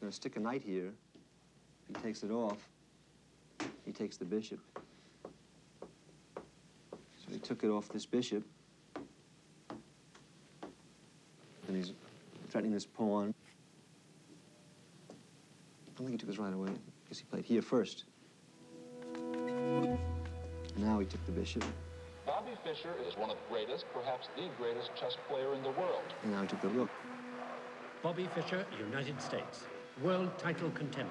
going to stick a knight here. If he takes it off, he takes the bishop. So he took it off this bishop. And he's threatening this pawn. I don't think he took this right away, because he played here first. And now he took the bishop. Bobby Fischer is one of the greatest, perhaps the greatest chess player in the world. And now he took the rook. Bobby Fischer, United States, world title contender.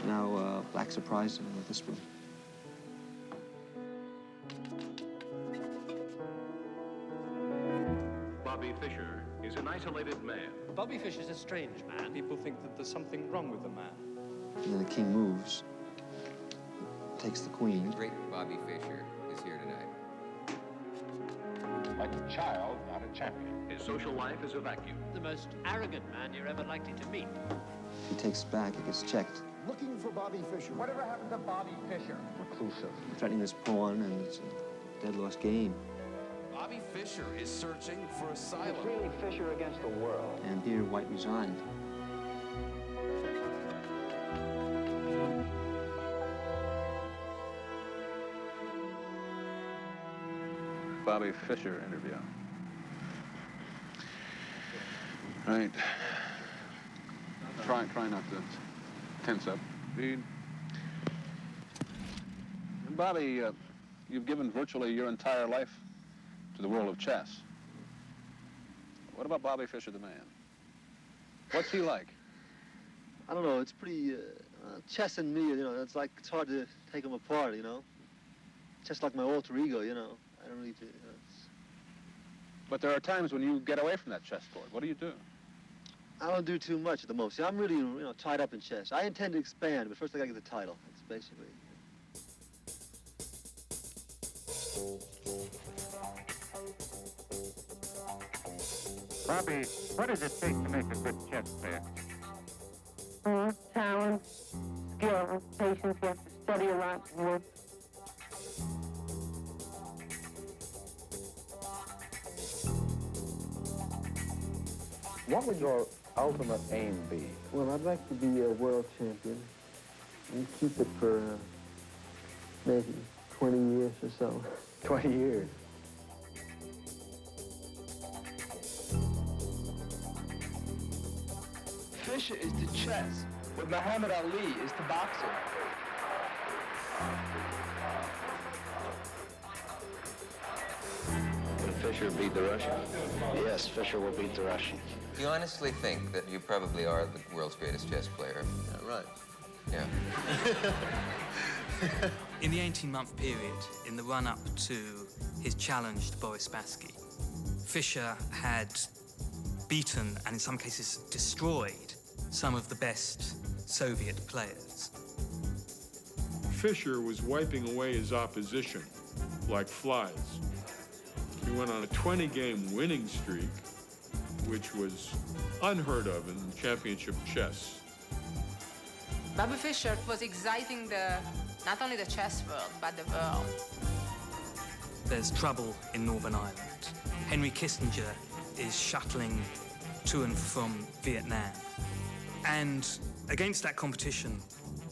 Now Black surprised him with this one. Bobby Fischer is an isolated man. Bobby Fischer's a strange man. People think that there's something wrong with the man. And then the king moves, takes the queen. The great Bobby Fischer is here tonight. Like a child, not a champion. His social life is a vacuum. The most arrogant man you're ever likely to meet. If he takes it back, it gets checked. Looking for Bobby Fischer. Whatever happened to Bobby Fischer? Reclusive. Threatening this pawn, and it's a dead-loss game. Bobby Fischer is searching for asylum. It's really Fischer against the world. And here, White resigned. Bobby Fischer interview. Right. Try not to tense up. Read. Bobby, you've given virtually your entire life to the world of chess. What about Bobby Fischer, the man? What's he like? I don't know. It's pretty chess and me. You know, it's hard to take him apart. You know, just like my alter ego. You know, I don't really. But there are times when you get away from that chessboard. What do you do? I don't do too much at the most. See, I'm really, tied up in chess. I intend to expand, but first I gotta get the title. That's basically. Bobby, what does it take to make a good chess player? Talent, skill, patience. You have to study a lot and work. What would your ultimate aim be? Well, I'd like to be a world champion and keep it for maybe 20 years or so. 20 years. Fischer is to chess what Muhammad Ali is to boxing. Will Fischer beat the Russian? Yes, Fischer will beat the Russian. Do you honestly think that you probably are the world's greatest chess player? Right. Yeah. In the 18-month period, in the run-up to his challenge to Boris Spassky, Fischer had beaten, and in some cases destroyed, some of the best Soviet players. Fischer was wiping away his opposition like flies. He went on a 20-game winning streak, which was unheard of in championship chess. Bobby Fischer was exciting not only the chess world, but the world. There's trouble in Northern Ireland. Henry Kissinger is shuttling to and from Vietnam. And against that competition,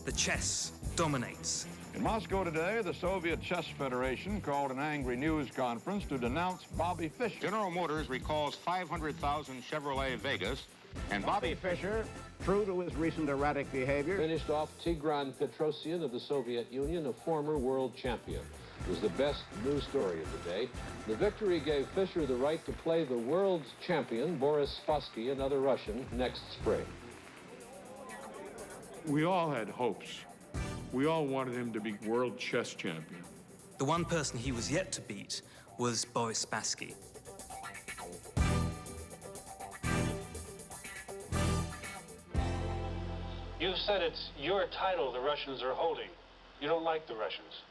the chess dominates. In Moscow today, the Soviet Chess Federation called an angry news conference to denounce Bobby Fischer. General Motors recalls 500,000 Chevrolet Vegas, and Bobby Fischer, true to his recent erratic behavior, finished off Tigran Petrosyan of the Soviet Union, a former world champion. It was the best news story of the day. The victory gave Fischer the right to play the world's champion, Boris Spassky, another Russian, next spring. We all had hopes. We all wanted him to be world chess champion. The one person he was yet to beat was Boris Spassky. You've said it's your title the Russians are holding. You don't like the Russians.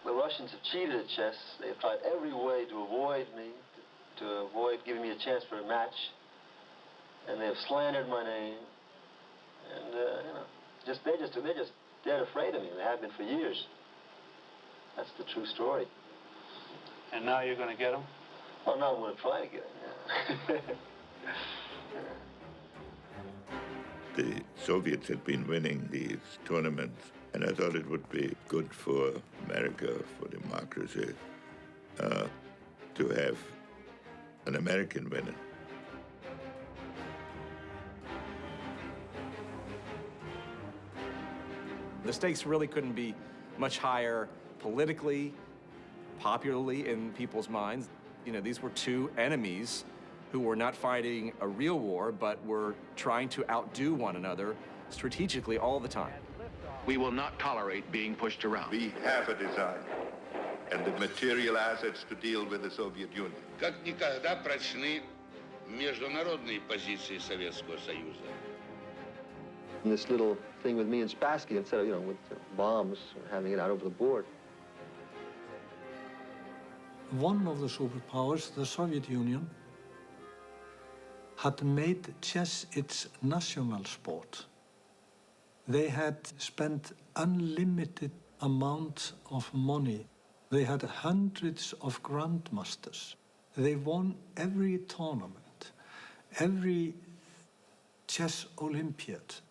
The Russians have cheated at chess. They've tried every way to avoid me, to avoid giving me a chance for a match. And they've slandered my name. And, they're just dead afraid of me. They have been for years. That's the true story. And now you're going to get them? Well, now I'm going to try to get them, yeah. the Soviets had been winning these tournaments, and I thought it would be good for America, for democracy, to have an American winner. The stakes really couldn't be much higher politically, popularly in people's minds. You know, these were two enemies who were not fighting a real war, but were trying to outdo one another strategically all the time. We will not tolerate being pushed around. We have a design and the material assets to deal with the Soviet Union. Как никогда прочны международные позиции Советского Союза. And this little thing with me and Spassky, instead of, with bombs, having it out over the board. One of the superpowers, the Soviet Union, had made chess its national sport. They had spent unlimited amount of money. They had hundreds of grandmasters. They won every tournament, every chess Olympiad.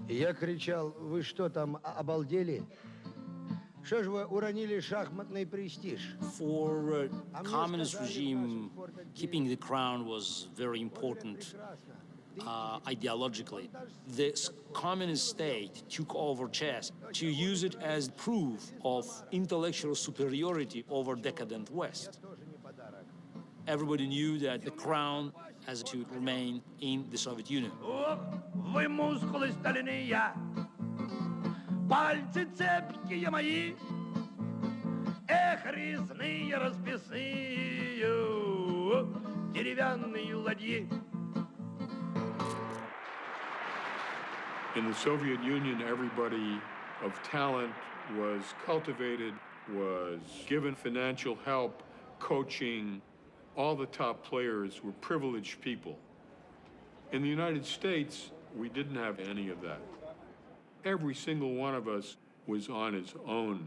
Я кричал: вы что там, обалдели? Что же вы уронили шахматный престиж? For communist regime, keeping the crown was very important ideologically. This communist state took over chess to use it as proof of intellectual superiority over decadent West. Everybody knew that the crown has to remain in the Soviet Union. Вы мускулы стальные, пальцы цепкие мои, эх, резные расписные, деревянные ладьи. In the Soviet Union, everybody of talent was cultivated, was given financial help, coaching. All the top players were privileged people. In the United States, we didn't have any of that. Every single one of us was on his own.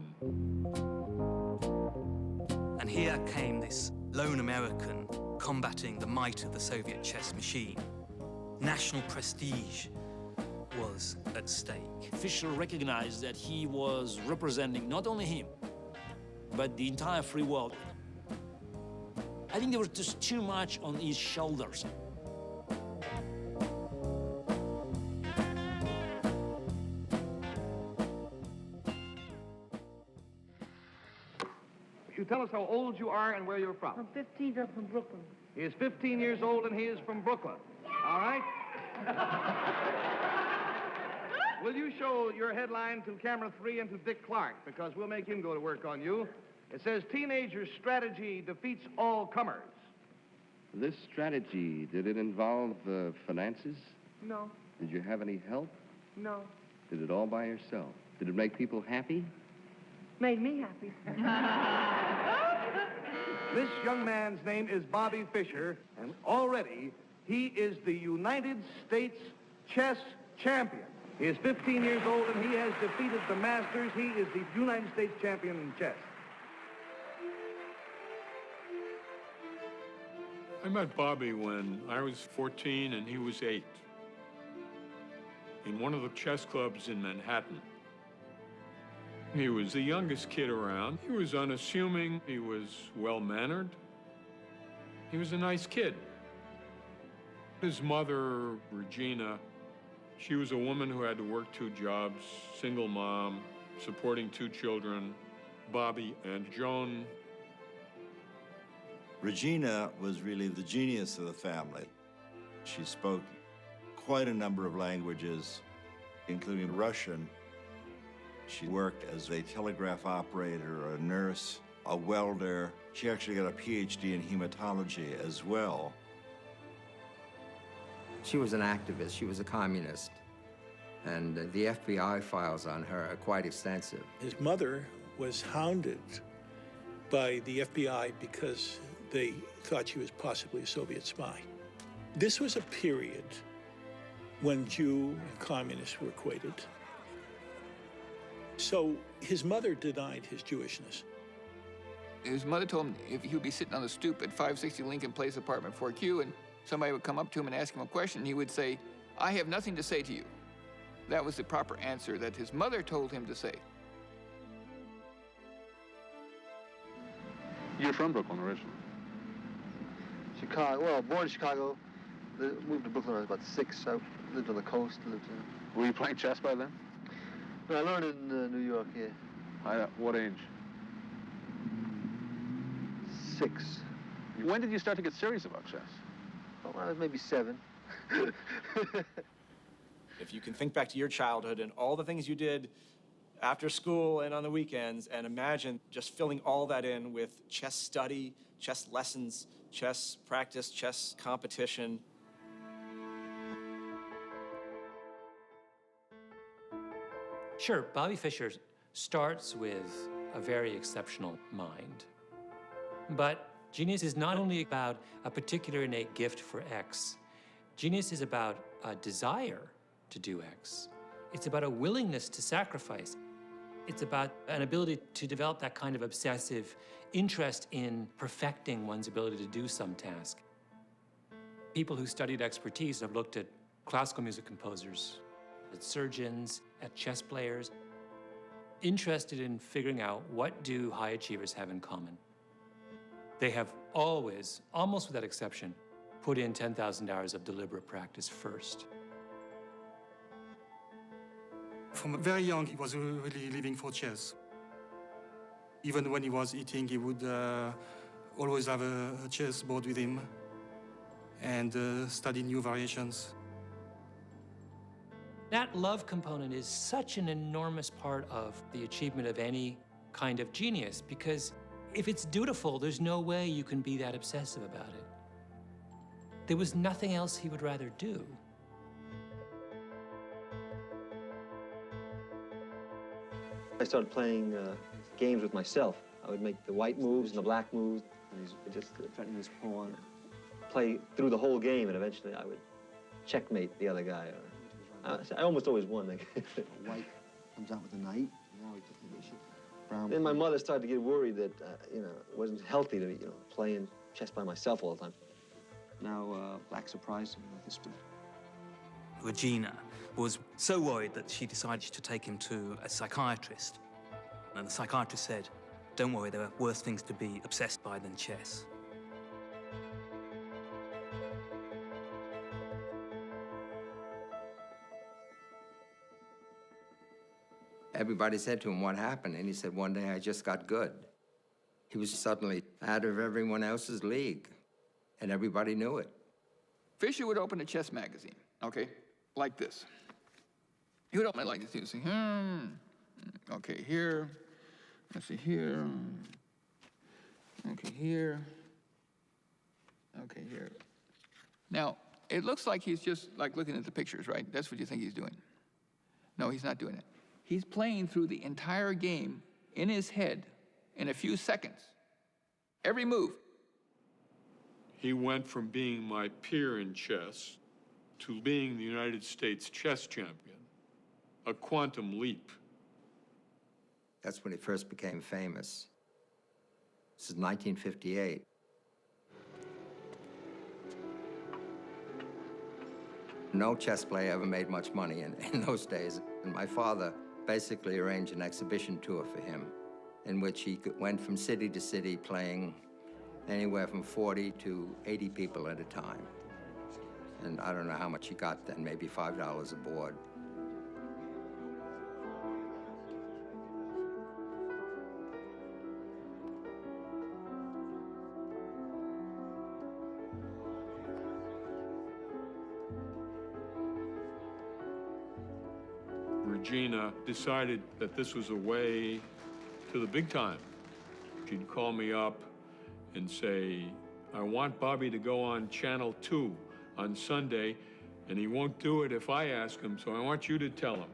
And here came this lone American combating the might of the Soviet chess machine. National prestige was at stake. Fischer recognized that he was representing not only him, but the entire free world. I think there was just too much on his shoulders. You tell us how old you are and where you're from. I'm 15, I'm from Brooklyn. He is 15 years old and he is from Brooklyn. All right? Will you show your headline to camera 3 and to Dick Clark, because we'll make him go to work on you. It says, teenager strategy defeats all comers. This strategy, did it involve finances? No. Did you have any help? No. Did it all by yourself? Did it make people happy? Made me happy. This young man's name is Bobby Fischer, and already he is the United States chess champion. He is 15 years old and he has defeated the Masters. He is the United States champion in chess. I met Bobby when I was 14 and he was 8 in one of the chess clubs in Manhattan. He was the youngest kid around. He was unassuming. He was well-mannered. He was a nice kid. His mother, Regina, she was a woman who had to work 2 jobs, single mom, supporting 2 children, Bobby and Joan. Regina was really the genius of the family. She spoke quite a number of languages, including Russian. She worked as a telegraph operator, a nurse, a welder. She actually got a PhD in hematology as well. She was an activist. She was a communist. And the FBI files on her are quite extensive. His mother was hounded by the FBI because they thought she was possibly a Soviet spy. This was a period when Jew and communists were equated. So his mother denied his Jewishness. His mother told him if he would be sitting on the stoop at 560 Lincoln Place, apartment 4Q, and Somebody would come up to him and ask him a question, and he would say, "I have nothing to say to you." That was the proper answer that his mother told him to say. You're from Brooklyn originally? Chicago, well, born in Chicago. Moved to Brooklyn when I was about 6. I lived on the coast. Were you playing chess by then? No, I learned in New York, yeah. What age? 6. When did you start to get serious about chess? Well, when I was maybe 7. If you can think back to your childhood and all the things you did after school and on the weekends, and imagine just filling all that in with chess study, chess lessons, chess practice, chess competition. Sure, Bobby Fischer starts with a very exceptional mind. But genius is not only about a particular innate gift for X. Genius is about a desire to do X. It's about a willingness to sacrifice. It's about an ability to develop that kind of obsessive interest in perfecting one's ability to do some task. People who studied expertise have looked at classical music composers, at surgeons, at chess players, interested in figuring out what do high achievers have in common. They have always, almost without exception, put in 10,000 hours of deliberate practice first. From very young, he was really living for chess. Even when he was eating, he would always have a chess board with him and study new variations. That love component is such an enormous part of the achievement of any kind of genius, because if it's dutiful, there's no way you can be that obsessive about it. There was nothing else he would rather do. I started playing games with myself. I would make the white moves and the black moves, and he'd just threaten his pawn, play through the whole game, and eventually I would checkmate the other guy. I almost always won. White comes out with a knight. Now he took the bishop. Brown. Then my mother started to get worried that it wasn't healthy to be playing chess by myself all the time. Now black surprised him with this. Regina was so worried that she decided to take him to a psychiatrist. And the psychiatrist said, "Don't worry, there are worse things to be obsessed by than chess." Everybody said to him, "What happened?" And he said, "One day I just got good." He was suddenly out of everyone else's league, and everybody knew it. Fischer would open a chess magazine, okay, like this. He would open it like this. He would say, okay, here, let's see, here, okay, here, okay, here. Now, it looks like he's just like looking at the pictures, right? That's what you think he's doing. No, he's not doing it. He's playing through the entire game in his head in a few seconds. Every move. He went from being my peer in chess to being the United States chess champion. A quantum leap. That's when he first became famous. This is 1958. No chess player ever made much money in those days. And my father basically arranged an exhibition tour for him in which he went from city to city playing anywhere from 40 to 80 people at a time. And I don't know how much he got then, maybe $5 a board. Regina decided that this was a way to the big time. She'd call me up and say, "I want Bobby to go on Channel 2 on Sunday, and he won't do it if I ask him, so I want you to tell him."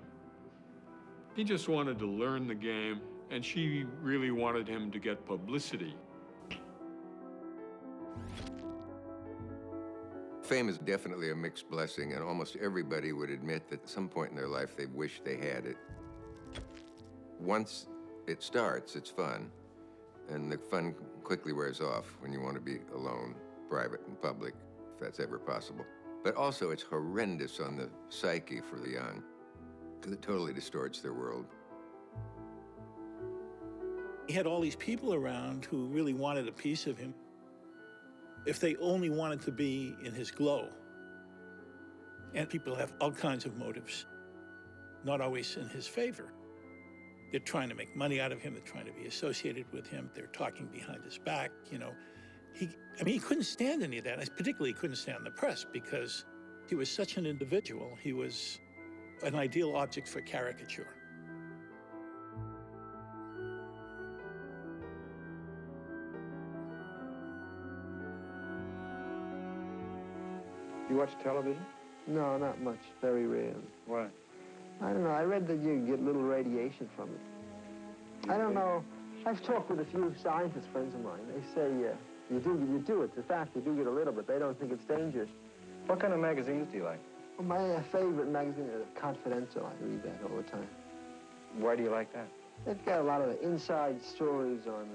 He just wanted to learn the game, and she really wanted him to get publicity. Fame is definitely a mixed blessing, and almost everybody would admit that at some point in their life they wish they had it. Once it starts, it's fun, and the fun quickly wears off when you want to be alone, private, and public. that's ever possible. But also, it's horrendous on the psyche for the young, because it totally distorts their world. He had all these people around who really wanted a piece of him, if they only wanted to be in his glow. And people have all kinds of motives, not always in his favor. They're trying to make money out of him. They're trying to be associated with him. They're talking behind his back, you know. He couldn't stand any of that. Particularly, he couldn't stand the press because he was such an individual. He was an ideal object for caricature. You watch television? No, not much. Very rarely. Why? I don't know. I read that you get little radiation from it. I don't know. I've talked with a few scientist friends of mine. They say you do. It's a fact. You do get a little, but they don't think it's dangerous. What kind of magazines do you like? Well, my favorite magazine is Confidential. I read that all the time. Why do you like that? They've got a lot of inside stories on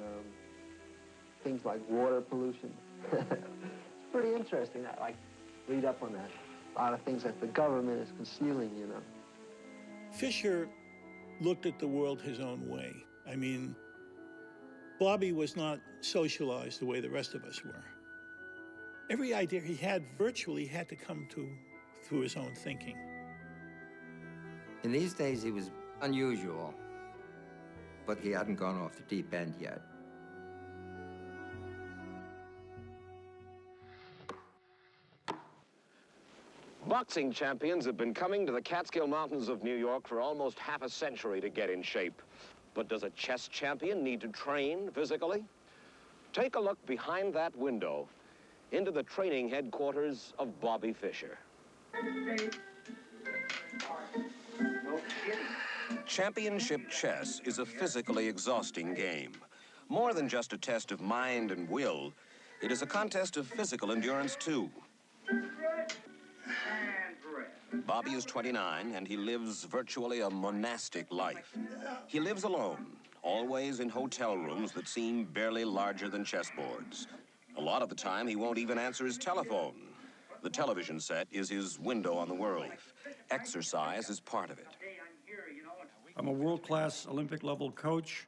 things like water pollution. It's pretty interesting. I like read up on that. A lot of things that the government is concealing, you know. Fischer looked at the world his own way. I mean, Bobby was not socialized the way the rest of us were. Every idea he had virtually had to come through his own thinking. In these days, he was unusual, but he hadn't gone off the deep end yet. Boxing champions have been coming to the Catskill Mountains of New York for almost half a century to get in shape. But does a chess champion need to train physically? Take a look behind that window into the training headquarters of Bobby Fischer. Championship chess is a physically exhausting game. More than just a test of mind and will, it is a contest of physical endurance, too. Bobby is 29, and he lives virtually a monastic life. He lives alone, always in hotel rooms that seem barely larger than chessboards. A lot of the time, he won't even answer his telephone. The television set is his window on the world. Exercise is part of it. I'm a world-class Olympic-level coach.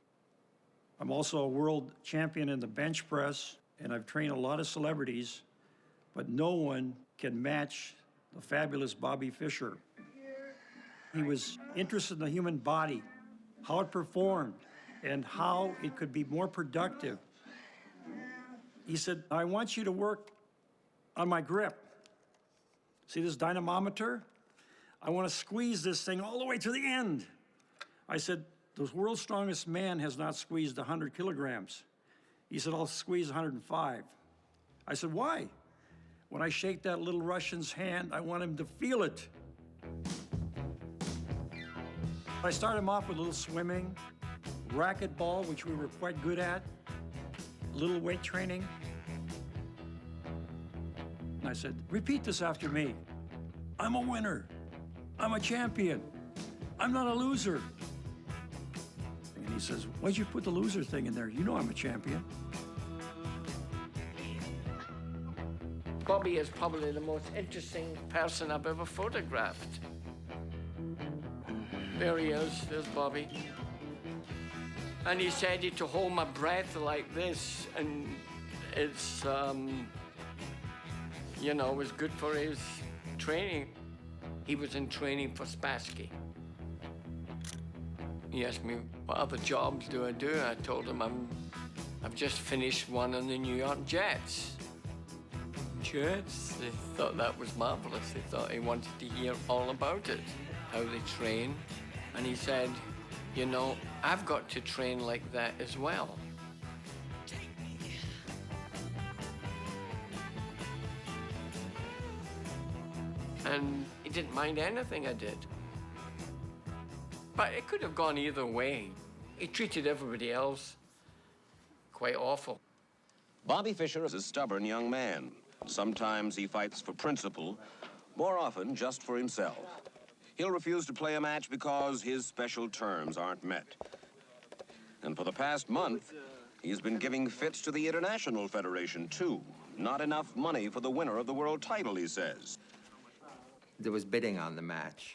I'm also a world champion in the bench press, and I've trained a lot of celebrities, but no one can match the fabulous Bobby Fischer. He was interested in the human body, how it performed, and how it could be more productive. He said, I want you to work on my grip. See this dynamometer? I want to squeeze this thing all the way to the end. I said, the world's strongest man has not squeezed 100 kilograms. He said, I'll squeeze 105. I said, why? When I shake that little Russian's hand, I want him to feel it. I started him off with a little swimming, racquetball, which we were quite good at, a little weight training. And I said, repeat this after me. I'm a winner. I'm a champion. I'm not a loser. And he says, why'd you put the loser thing in there? You know I'm a champion. Bobby is probably the most interesting person I've ever photographed. There he is, there's Bobby. And he said he to hold my breath like this, and it's, you know, it was good for his training. He was in training for Spassky. He asked me, what other jobs do? I told him I've just finished one on the New York Jets. Jets? They thought that was marvelous. They thought he wanted to hear all about it, how they train. And he said, you know, I've got to train like that as well. And he didn't mind anything I did. But it could have gone either way. He treated everybody else quite awful. Bobby Fischer is a stubborn young man. Sometimes he fights for principle, more often just for himself. He'll refuse to play a match because his special terms aren't met. And for the past month, he's been giving fits to the International Federation, too, Not enough money for the winner of the world title, he says. There was bidding on the match,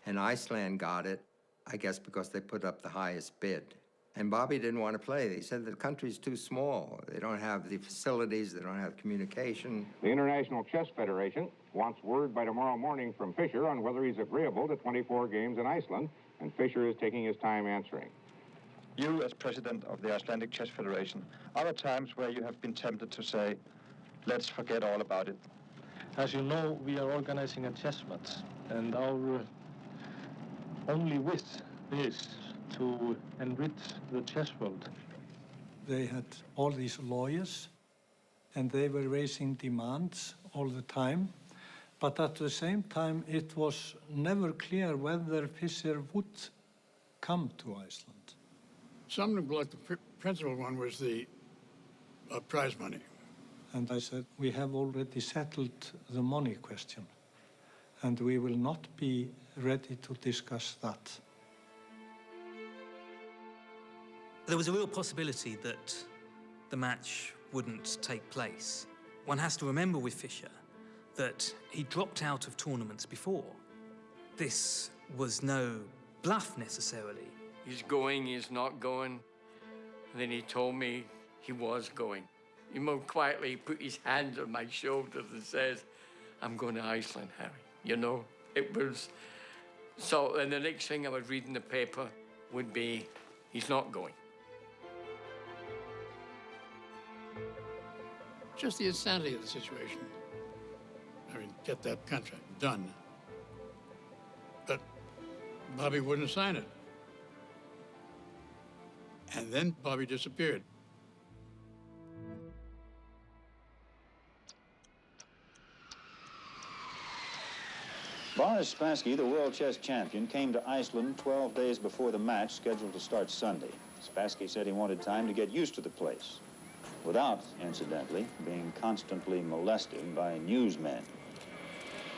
and Iceland got it, I guess because they put up the highest bid. And Bobby didn't want to play. He said the country's too small. They don't have the facilities, they don't have communication. The International Chess Federation wants word by tomorrow morning from Fischer on whether he's agreeable to 24 games in Iceland, and Fischer is taking his time answering. You, as president of the Icelandic Chess Federation, are there times where you have been tempted to say, let's forget all about it? As you know, we are organizing a chess match, and our only wish is to enrich the chess world. They had all these lawyers, and they were raising demands all the time. But at the same time, it was never clear whether Fischer would come to Iceland. Some, like the principal one, was the prize money. And I said, we have already settled the money question, and we will not be ready to discuss that. There was a real possibility that the match wouldn't take place. One has to remember with Fischer that he dropped out of tournaments before. This was no bluff necessarily. He's going, he's not going. And then he told me he was going. He more quietly put his hands on my shoulders and says, I'm going to Iceland, Harry. You know, it was... So, and the next thing I would read in the paper would be, he's not going. Just the insanity of the situation. I mean, get that contract done. But Bobby wouldn't sign it. And then Bobby disappeared. Boris Spassky, the world chess champion, came to Iceland 12 days before the match scheduled to start Sunday. Spassky said he wanted time to get used to the place, without, incidentally, being constantly molested by newsmen.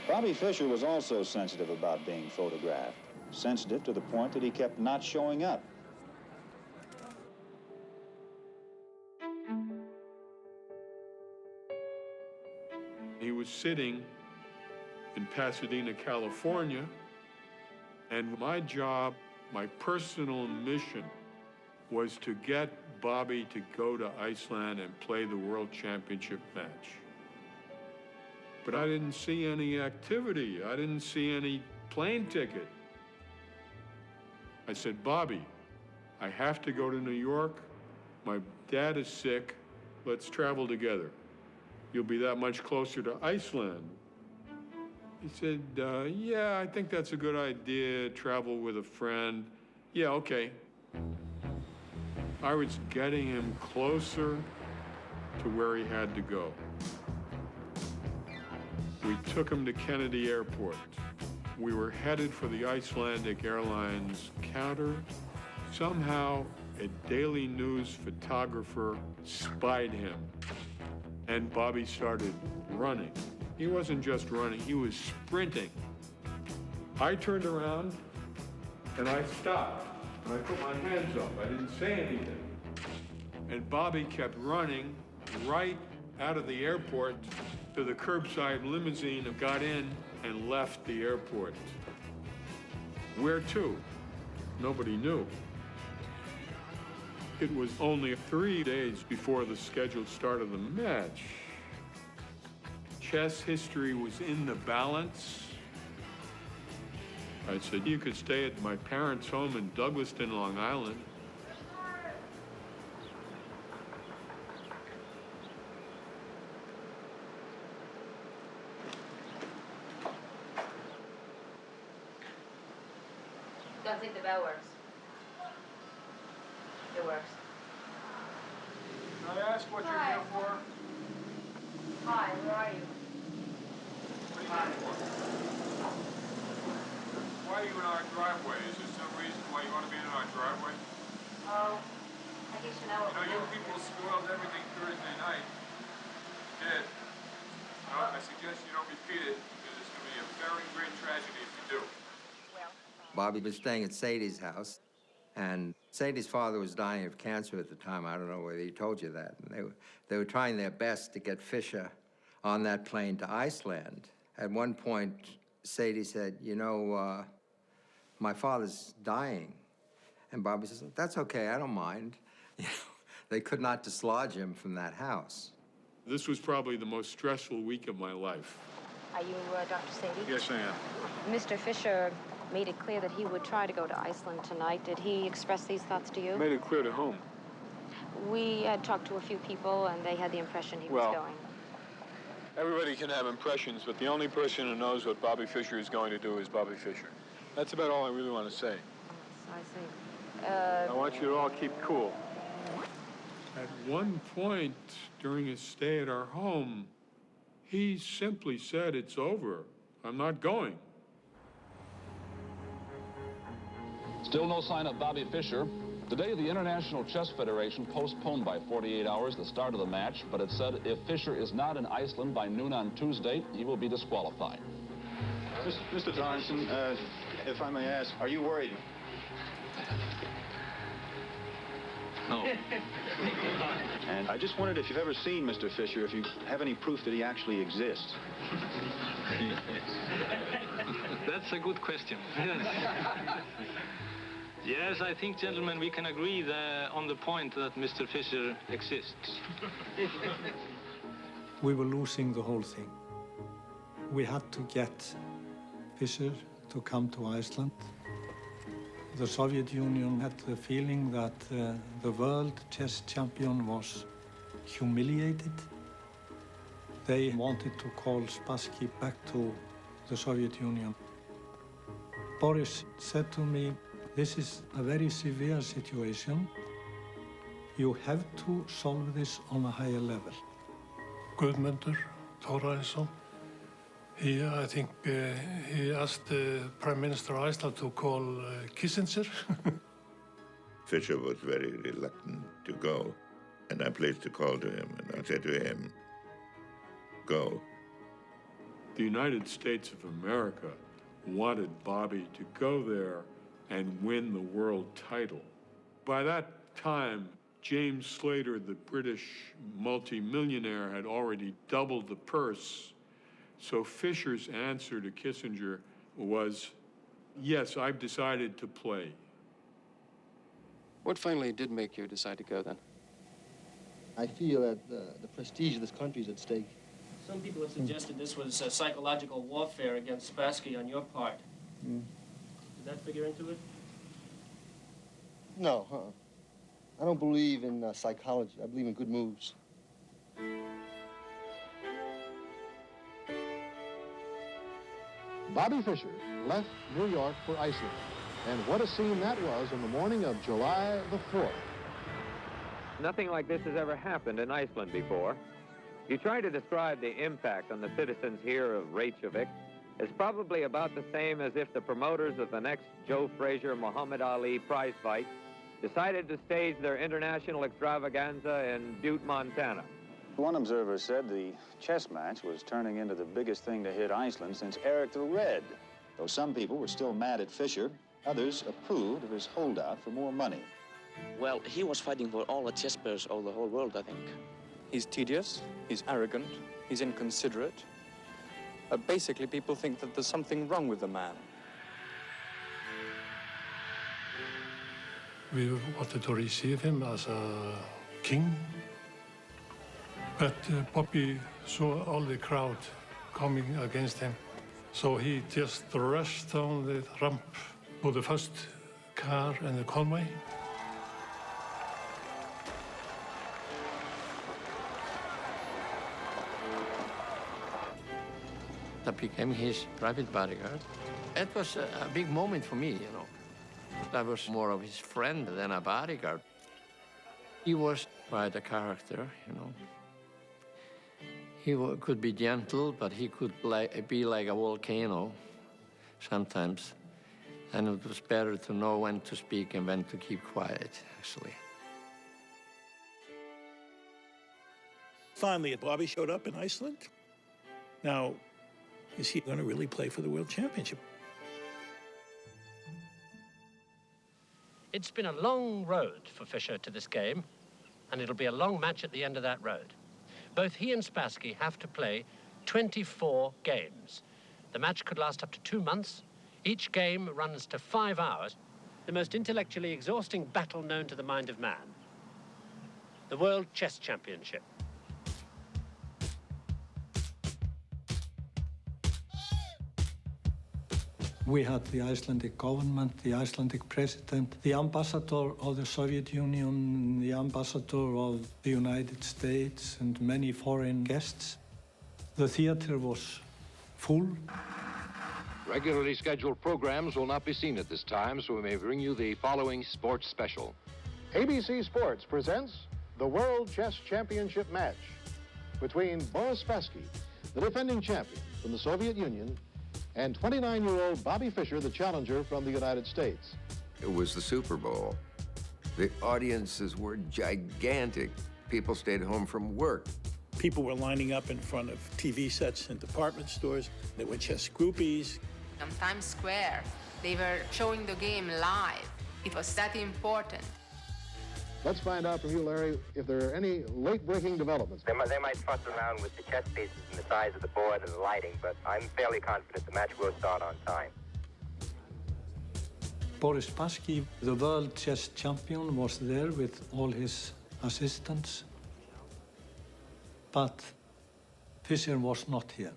Bobby Fischer was also sensitive about being photographed, sensitive to the point that he kept not showing up. He was sitting in Pasadena, California, and my job, my personal mission, was to get Bobby to go to Iceland and play the World Championship match. But I didn't see any activity. I didn't see any plane ticket. I said, Bobby, I have to go to New York. My dad is sick. Let's travel together. You'll be that much closer to Iceland. He said, yeah, I think that's a good idea, travel with a friend. Yeah, okay. I was getting him closer to where he had to go. We took him to Kennedy Airport. We were headed for the Icelandic Airlines counter. Somehow, a Daily News photographer spied him, and Bobby started running. He wasn't just running, he was sprinting. I turned around, and I stopped, and I put my hands up. I didn't say anything. And Bobby kept running right out of the airport to the curbside limousine and got in and left the airport. Where to? Nobody knew. It was only 3 days before the scheduled start of the match. Chess history was in the balance. I said, you could stay at my parents' home in Douglaston, Long Island. Don't think the bell works. It works. Can I ask what you're here for? Hi, where are you? What are you here for? Why are you in our driveway? Is there some reason why you want to be in our driveway? Oh, I guess you know what You people spoiled everything Thursday night. You did. No, I suggest you don't repeat it, because it's going to be a very great tragedy if you do. Bobby was staying at Sadie's house, And Sadie's father was dying of cancer at the time. I don't know whether he told you that. And they were trying their best to get Fischer on that plane to Iceland. At one point, Sadie said, you know, my father's dying. And Bobby says, that's okay, I don't mind. You know, they could not dislodge him from that house. This was probably the most stressful week of my life. Are you Dr. Sadie? Yes, I am. Mr. Fischer made it clear that he would try to go to Iceland tonight. Did he express these thoughts to you? Made it clear to whom? We had talked to a few people, and they had the impression he was going. Everybody can have impressions, but the only person who knows what Bobby Fischer is going to do is Bobby Fischer. That's about all I really want to say. I see. I want you to all keep cool. At one point during his stay at our home, he simply said, it's over. I'm not going. Still no sign of Bobby Fischer. Today, the International Chess Federation postponed by 48 hours the start of the match, but it said if Fischer is not in Iceland by noon on Tuesday, he will be disqualified. Mr. Johnson, if I may ask, are you worried? No. And I just wondered if you've ever seen Mr. Fischer, if you have any proof that he actually exists. That's a good question. Yes, I think, gentlemen, we can agree on the point that Mr. Fischer exists. We were losing the whole thing. We had to get Fischer to come to Iceland. The Soviet Union had the feeling that the world chess champion was humiliated. They wanted to call Spassky back to the Soviet Union. Boris said to me, this is a very severe situation. You have to solve this on a higher level. Guðmundur Thorarinsson, I think he asked the Prime Minister of Iceland to call Kissinger. Fischer was very reluctant to go, and I placed a call to him, and I said to him, go. The United States of America wanted Bobby to go there and win the world title. By that time, James Slater, the British multimillionaire, had already doubled the purse. So Fischer's answer to Kissinger was, yes, I've decided to play. What finally did make you decide to go then? I feel that the prestige of this country is at stake. Some people have suggested this was psychological warfare against Spassky on your part. Did that figure into it? No, I don't believe in psychology. I believe in good moves. Bobby Fischer left New York for Iceland. And what a scene that was on the morning of July the 4th. Nothing like this has ever happened in Iceland before. You try to describe the impact on the citizens here of Reykjavik. It's probably about the same as if the promoters of the next Joe Frazier-Muhammad Ali prize fight decided to stage their international extravaganza in Butte, Montana. One observer said the chess match was turning into the biggest thing to hit Iceland since Eric the Red. Though some people were still mad at Fischer, others approved of his holdout for more money. Well, he was fighting for all the chess players of the whole world, I think. He's tedious, he's arrogant, he's inconsiderate. Basically, people think that there's something wrong with the man. We wanted to receive him as a king. But Bobby saw all the crowd coming against him. So he just rushed down the ramp to the first car in the convoy. I became his private bodyguard. It was a big moment for me, you know. I was more of his friend than a bodyguard. He was quite a character, you know. He could be gentle, but he could be like a volcano sometimes. And it was better to know when to speak and when to keep quiet, actually. Finally, Bobby showed up in Iceland. Now, is he going to really play for the World Championship? It's been a long road for Fischer to this game, and it'll be a long match at the end of that road. Both he and Spassky have to play 24 games. The match could last up to 2 months. Each game runs to 5 hours. The most intellectually exhausting battle known to the mind of man. The World Chess Championship. We had the Icelandic government, the Icelandic president, the ambassador of the Soviet Union, the ambassador of the United States, and many foreign guests. The theater was full. Regularly scheduled programs will not be seen at this time, so we may bring you the following sports special. ABC Sports presents the World Chess Championship match between Boris Spassky, the defending champion from the Soviet Union, and 29-year-old Bobby Fischer, the challenger from the United States. It was the Super Bowl. The audiences were gigantic. People stayed home from work. People were lining up in front of TV sets in department stores. There were chess groupies. On Times Square, they were showing the game live. It was that important. Let's find out from you, Larry, if there are any late-breaking developments. They might fuss around with the chess pieces and the size of the board and the lighting, but I'm fairly confident the match will start on time. Boris Spassky, the world chess champion, was there with all his assistants. But Fischer was not here.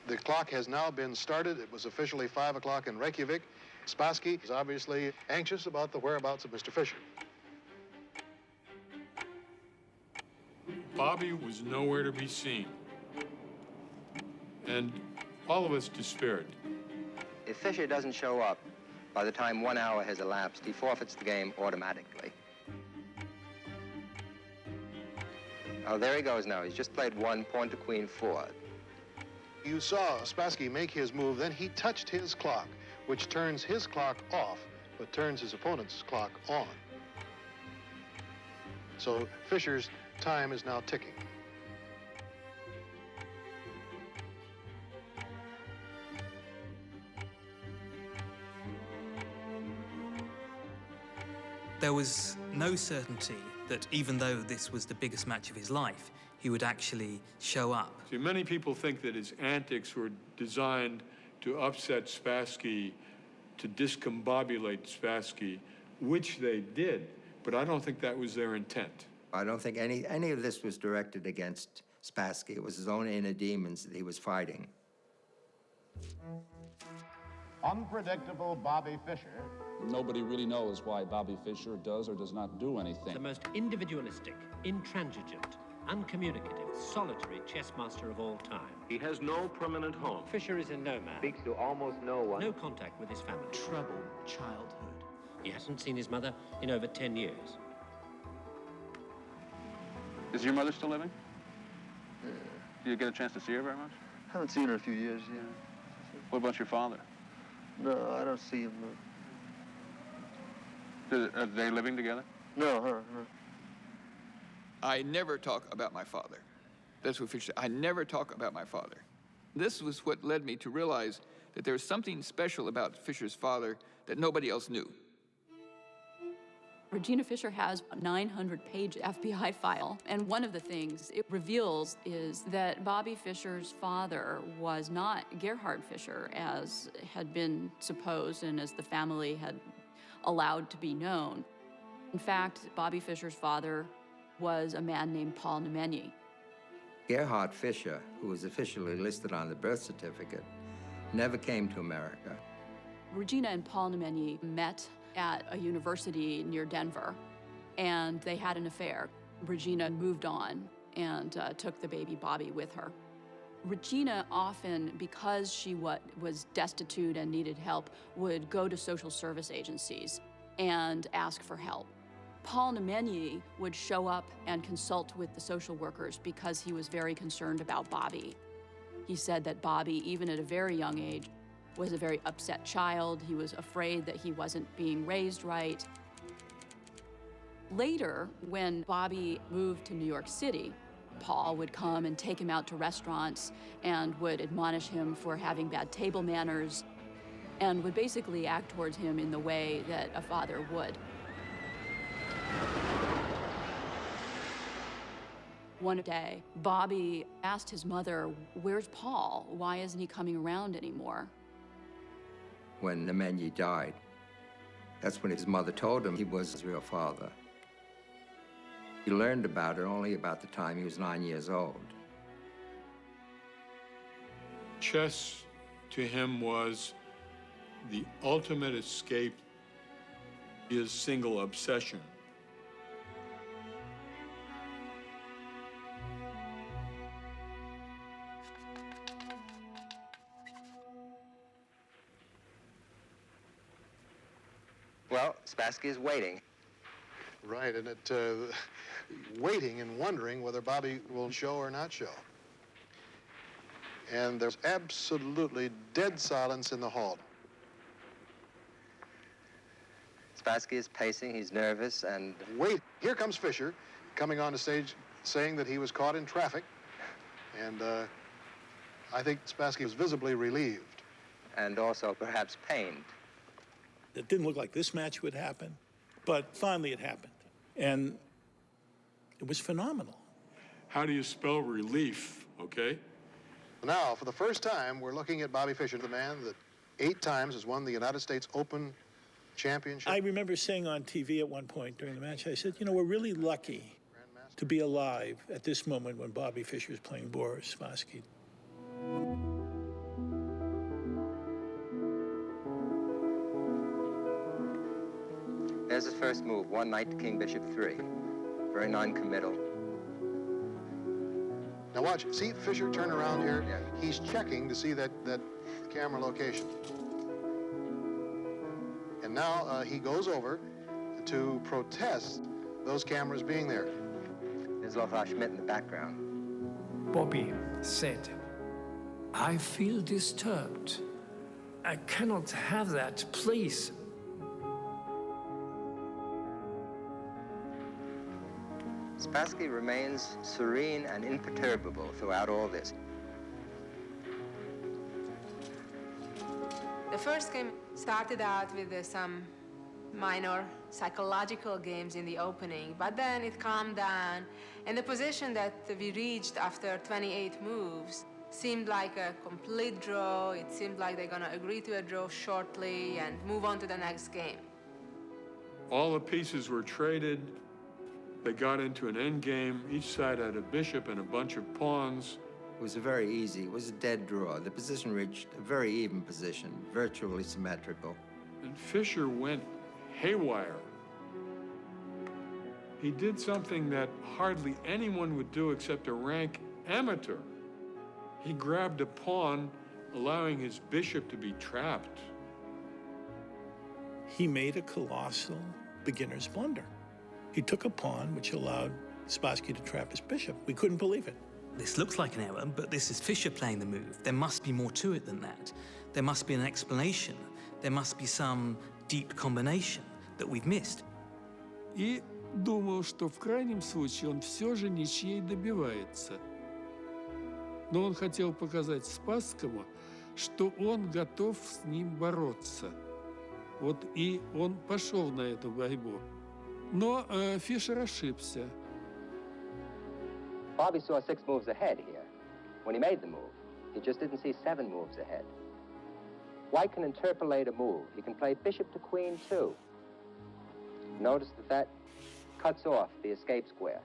The clock has now been started. It was officially 5 o'clock in Reykjavik. Spassky is obviously anxious about the whereabouts of Mr. Fischer. Bobby was nowhere to be seen. And all of us despaired. If Fischer doesn't show up by the time 1 hour has elapsed, he forfeits the game automatically. Oh, there he goes now. He's just played one pawn to queen 4. You saw Spassky make his move, then he touched his clock, which turns his clock off, but turns his opponent's clock on. So Fischer's time is now ticking. There was no certainty that even though this was the biggest match of his life, he would actually show up. See, many people think that his antics were designed to upset Spassky, to discombobulate Spassky, which they did, but I don't think that was their intent. I don't think any of this was directed against Spassky. It was his own inner demons that he was fighting. Unpredictable Bobby Fischer. Nobody really knows why Bobby Fischer does or does not do anything. The most individualistic, intransigent, uncommunicative, solitary chess master of all time. He has no permanent home. Fischer is a nomad. Speaks to almost no one. No contact with his family. Troubled childhood. He hasn't seen his mother in over 10 years. Is your mother still living? Do you get a chance to see her very much? Haven't seen her in a few years, yeah. What about your father? No, I don't see him. Are they living together? No, her. I never talk about my father. That's what Fischer said. I never talk about my father. This was what led me to realize that there was something special about Fischer's father that nobody else knew. Regina Fischer has a 900-page FBI file, and one of the things it reveals is that Bobby Fischer's father was not Gerhard Fischer, as had been supposed and as the family had allowed to be known. In fact, Bobby Fischer's father was a man named Paul Nemenyi. Gerhard Fischer, who was officially listed on the birth certificate, never came to America. Regina and Paul Nemenyi met at a university near Denver, and they had an affair. Regina moved on and took the baby Bobby with her. Regina often, because she was destitute and needed help, would go to social service agencies and ask for help. Paul Nemenyi would show up and consult with the social workers because he was very concerned about Bobby. He said that Bobby, even at a very young age, was a very upset child. He was afraid that he wasn't being raised right. Later, when Bobby moved to New York City, Paul would come and take him out to restaurants and would admonish him for having bad table manners. and would basically act towards him in the way that a father would. One day, Bobby asked his mother, "Where's Paul? Why isn't he coming around anymore?" When Nemanja died, that's when his mother told him he was his real father. He learned about it only about the time he was 9 years old. Chess to him was the ultimate escape, his single obsession. Well, Spassky is waiting. Right, and waiting and wondering whether Bobby will show or not show. And there's absolutely dead silence in the hall. Spassky is pacing, he's nervous, and... Wait, here comes Fischer, coming on the stage saying that he was caught in traffic. And I think Spassky was visibly relieved. And also perhaps pained. It didn't look like this match would happen, but finally it happened. And it was phenomenal. How do you spell relief, okay? Now, for the first time, we're looking at Bobby Fischer, the man that 8 times has won the United States Open Championship. I remember saying on TV at one point during the match, I said, you know, we're really lucky to be alive at this moment when Bobby Fischer is playing Boris Spassky. There's his first move, 1 knight to king bishop 3. Very non-committal. Now watch, see Fischer turn around here? Yeah. He's checking to see that camera location. And now he goes over to protest those cameras being there. There's Lothar Schmidt in the background. Bobby said, "I feel disturbed. I cannot have that, please." Spassky remains serene and imperturbable throughout all this. The first game started out with some minor psychological games in the opening, but then it calmed down, and the position that we reached after 28 moves seemed like a complete draw. It seemed like they're gonna agree to a draw shortly and move on to the next game. All the pieces were traded. They got into an end game. Each side had a bishop and a bunch of pawns. It was very easy. It was a dead draw. The position reached a very even position, virtually symmetrical. And Fischer went haywire. He did something that hardly anyone would do except a rank amateur. He grabbed a pawn, allowing his bishop to be trapped. He made a colossal beginner's blunder. He took a pawn, which allowed Spassky to trap his bishop. We couldn't believe it. This looks like an error, but this is Fischer playing the move. There must be more to it than that. There must be an explanation. There must be some deep combination that we've missed. И думал, что в крайнем случае он все же ничьей добивается. Но он хотел показать Спасскому, что он готов с ним бороться. Вот и он пошел на эту борьбу. Но Фишер ошибся. Bobby saw 6 moves ahead here. When he made the move, he just didn't see 7 moves ahead. White can interpolate a move. He can play bishop to queen, too. Notice that cuts off the escape square.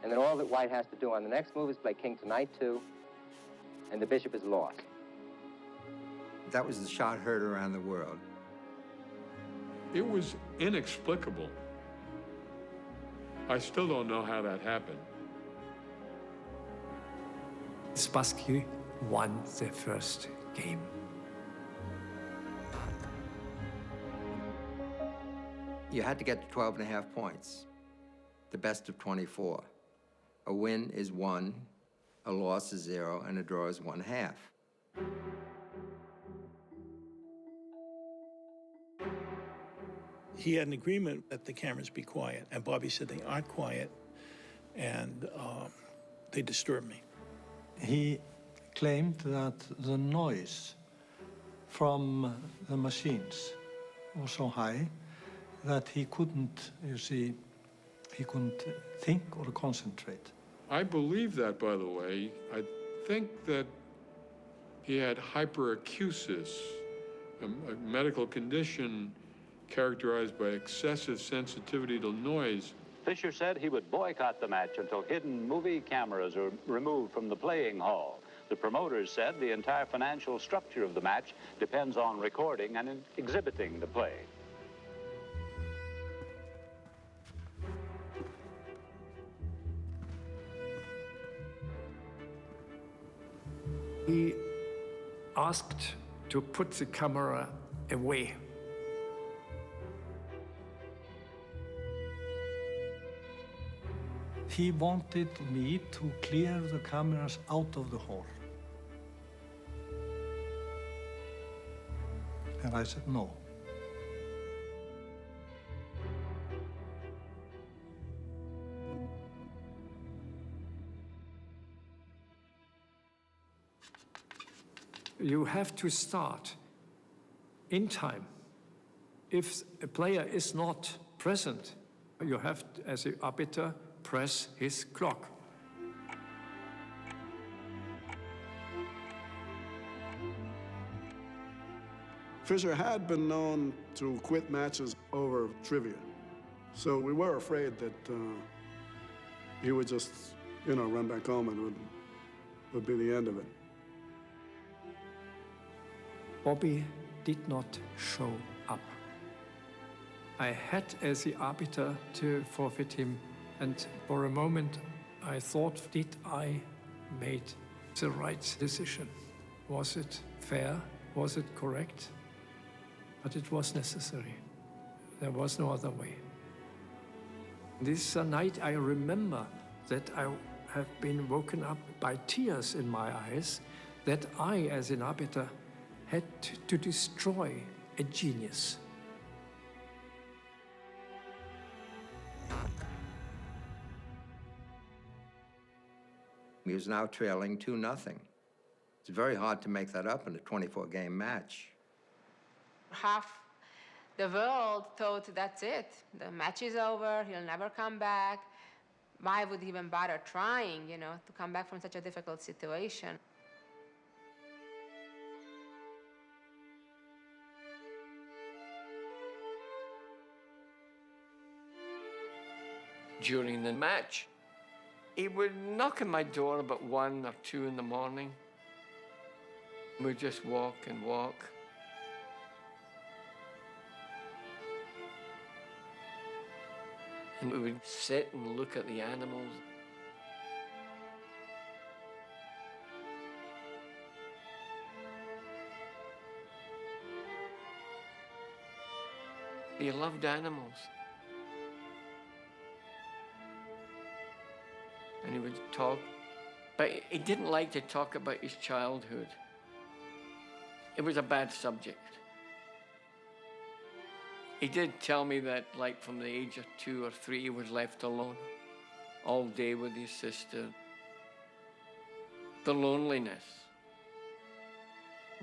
And then all that White has to do on the next move is play king to knight 2, and the bishop is lost. That was the shot heard around the world. It was inexplicable. I still don't know how that happened. Spassky won the first game. You had to get to 12.5 points, the best of 24. A win is 1, a loss is 0, and a draw is 1/2. He had an agreement that the cameras be quiet, and Bobby said they aren't quiet, and they disturb me. He claimed that the noise from the machines was so high that he couldn't, you see, he couldn't think or concentrate. I believe that, by the way. I think that he had hyperacusis, a medical condition characterized by excessive sensitivity to noise. Fischer said he would boycott the match until hidden movie cameras are removed from the playing hall. The promoters said the entire financial structure of the match depends on recording and exhibiting the play. He asked to put the camera away. He wanted me to clear the cameras out of the hall. And I said no. You have to start in time. If a player is not present, you have, as an arbiter, press his clock. Fischer had been known to quit matches over trivia. So we were afraid that he would just, run back home and would be the end of it. Bobby did not show up. I had, as the arbiter, to forfeit him, and for a moment I thought, did I make the right decision? Was it fair? Was it correct? But it was necessary. There was no other way. This night I remember that I have been woken up by tears in my eyes, that I, as an arbiter, had to destroy a genius. He was now trailing 2-0. It's very hard to make that up in a 24-game match. Half the world thought that's it. The match is over, he'll never come back. Why would he even bother trying, to come back from such a difficult situation? During the match, he would knock on my door about 1 or 2 in the morning. We'd just walk and walk. And we would sit and look at the animals. He loved animals. And he would talk, but he didn't like to talk about his childhood. It was a bad subject. He did tell me that, from the age of 2 or 3, he was left alone all day with his sister. The loneliness.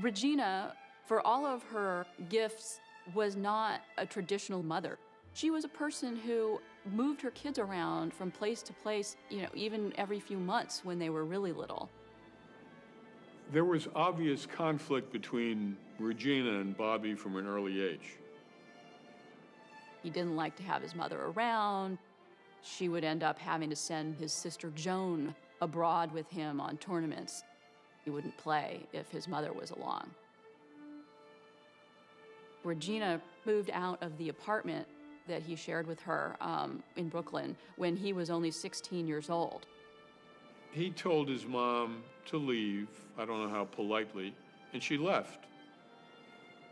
Regina, for all of her gifts, was not a traditional mother. She was a person who moved her kids around from place to place, even every few months when they were really little. There was obvious conflict between Regina and Bobby from an early age. He didn't like to have his mother around. She would end up having to send his sister Joan abroad with him on tournaments. He wouldn't play if his mother was along. Regina moved out of the apartment that he shared with her in Brooklyn when he was only 16 years old. He told his mom to leave, I don't know how politely, and she left.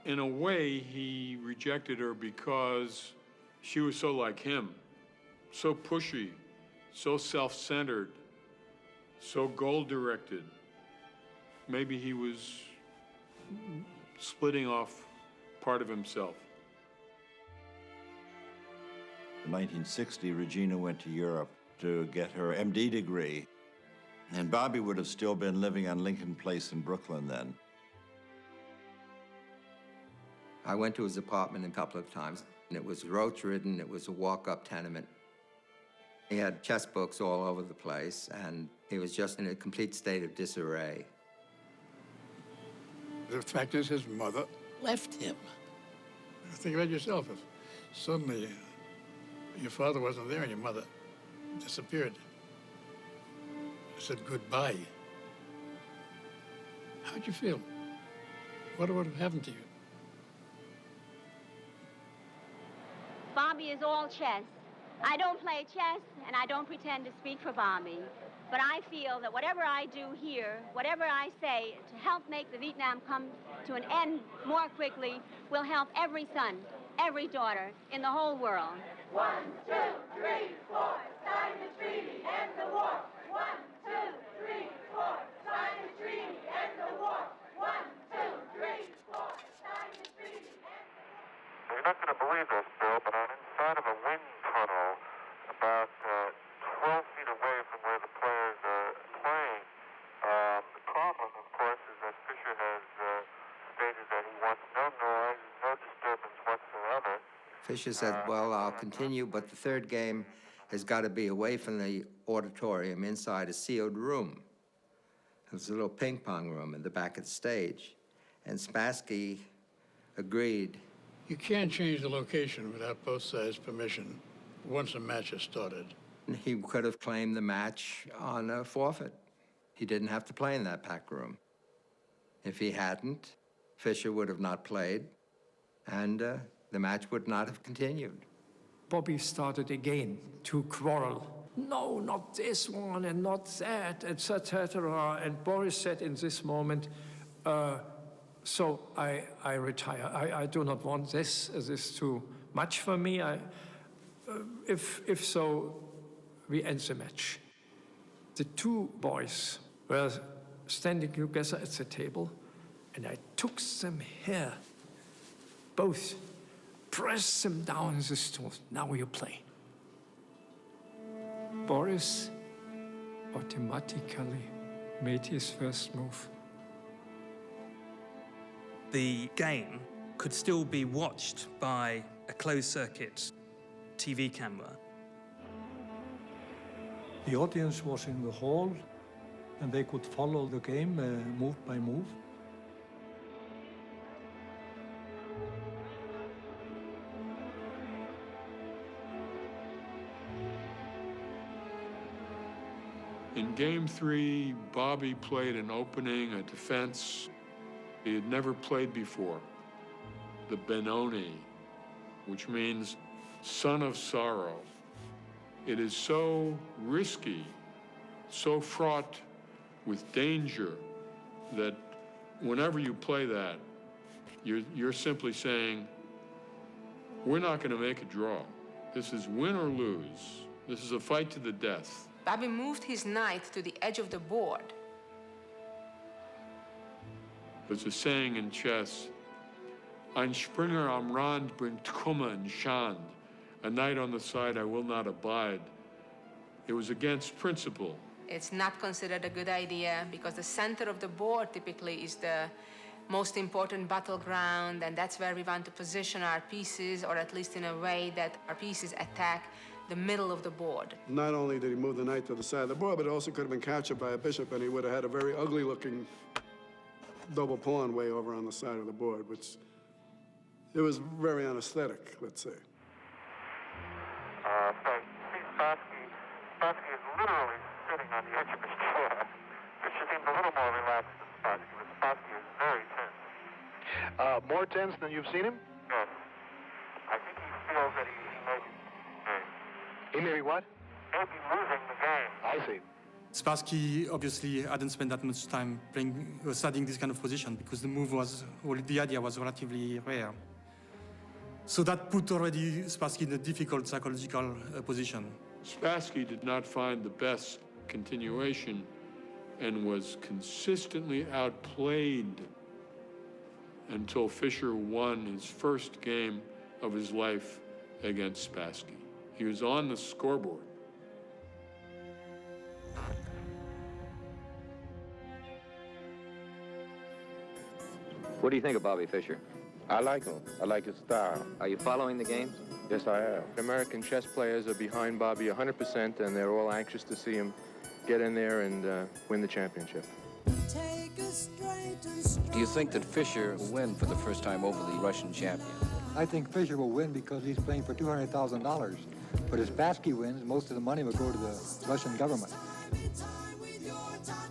In a way, he rejected her because she was so like him, so pushy, so self-centered, so goal-directed. Maybe he was splitting off part of himself. In 1960, Regina went to Europe to get her MD degree, and Bobby would have still been living on Lincoln Place in Brooklyn then. I went to his apartment a couple of times, and it was roach-ridden. It was a walk-up tenement. He had chess books all over the place, and he was just in a complete state of disarray. The fact is, his mother left him. Think about yourself. If suddenly your father wasn't there and your mother disappeared, said goodbye, how'd you feel? What would have happened to you? Bobby is all chess. I don't play chess, and I don't pretend to speak for Bobby. But I feel that whatever I do here, whatever I say to help make the Vietnam come to an end more quickly, will help every son, every daughter in the whole world. 1, 2, 3, 4, sign the treaty, end the war. 1, 2, 3, 4, sign the treaty, end the war. 1, 2, 3, 4, sign the treaty, end the war. You're not going to believe this, Bill, but I'm inside of a wind tunnel about 12 feet away from where the players are playing. The problem, of course, is that Fischer has stated that he wants no noise, no disturbance whatsoever. Fischer said, well, I'll continue, but the third game has got to be away from the auditorium inside a sealed room. There's a little ping pong room in the back of the stage. And Spassky agreed. You can't change the location without both sides' permission once a match has started. He could have claimed the match on a forfeit. He didn't have to play in that packed room. If he hadn't, Fischer would have not played, and the match would not have continued. Bobby started again to quarrel. No, not this one and not that, etc. And Boris said in this moment, so I retire. I do not want this. This is too much for me. If so, we end the match. The two boys were standing together at the table, and I took them here, both, pressed them down in the stool. Now you play. Boris automatically made his first move. The game could still be watched by a closed-circuit TV camera. The audience was in the hall, and they could follow the game move by move. In Game 3, Bobby played an opening, a defense he had never played before, the Benoni, which means son of sorrow. It is so risky, so fraught with danger that whenever you play that, you're simply saying, we're not going to make a draw. This is win or lose. This is a fight to the death. Bobby moved his knight to the edge of the board. There's a saying in chess, Ein Springer am Rand bringt Kummer und Schand. A knight on the side I will not abide. It was against principle. It's not considered a good idea because the center of the board typically is the most important battleground, and that's where we want to position our pieces, or at least in a way that our pieces attack the middle of the board. Not only did he move the knight to the side of the board, but it also could have been captured by a bishop, and he would have had a very ugly-looking double pawn way over on the side of the board, which it was very unaesthetic, let's say. So you see Spassky is literally sitting on the edge of his chair. Fischer seems a little more relaxed than Spassky, but Spassky is very tense. More tense than you've seen him? Yes. I think he feels that he may be He may be what? maybe losing the game. I see. Spassky obviously hadn't spent that much time studying this kind of position because the idea was relatively rare. So that put already Spassky in a difficult psychological position. Spassky did not find the best continuation and was consistently outplayed until Fischer won his first game of his life against Spassky. He was on the scoreboard. What do you think of Bobby Fischer? I like him. I like his style. Are you following the games? Yes, I am. American chess players are behind Bobby 100%, and they're all anxious to see him get in there and win the championship. Do you think that Fischer will win for the first time over the Russian champion? I think Fischer will win because he's playing for $200,000. But if Spassky wins, most of the money will go to the Russian government.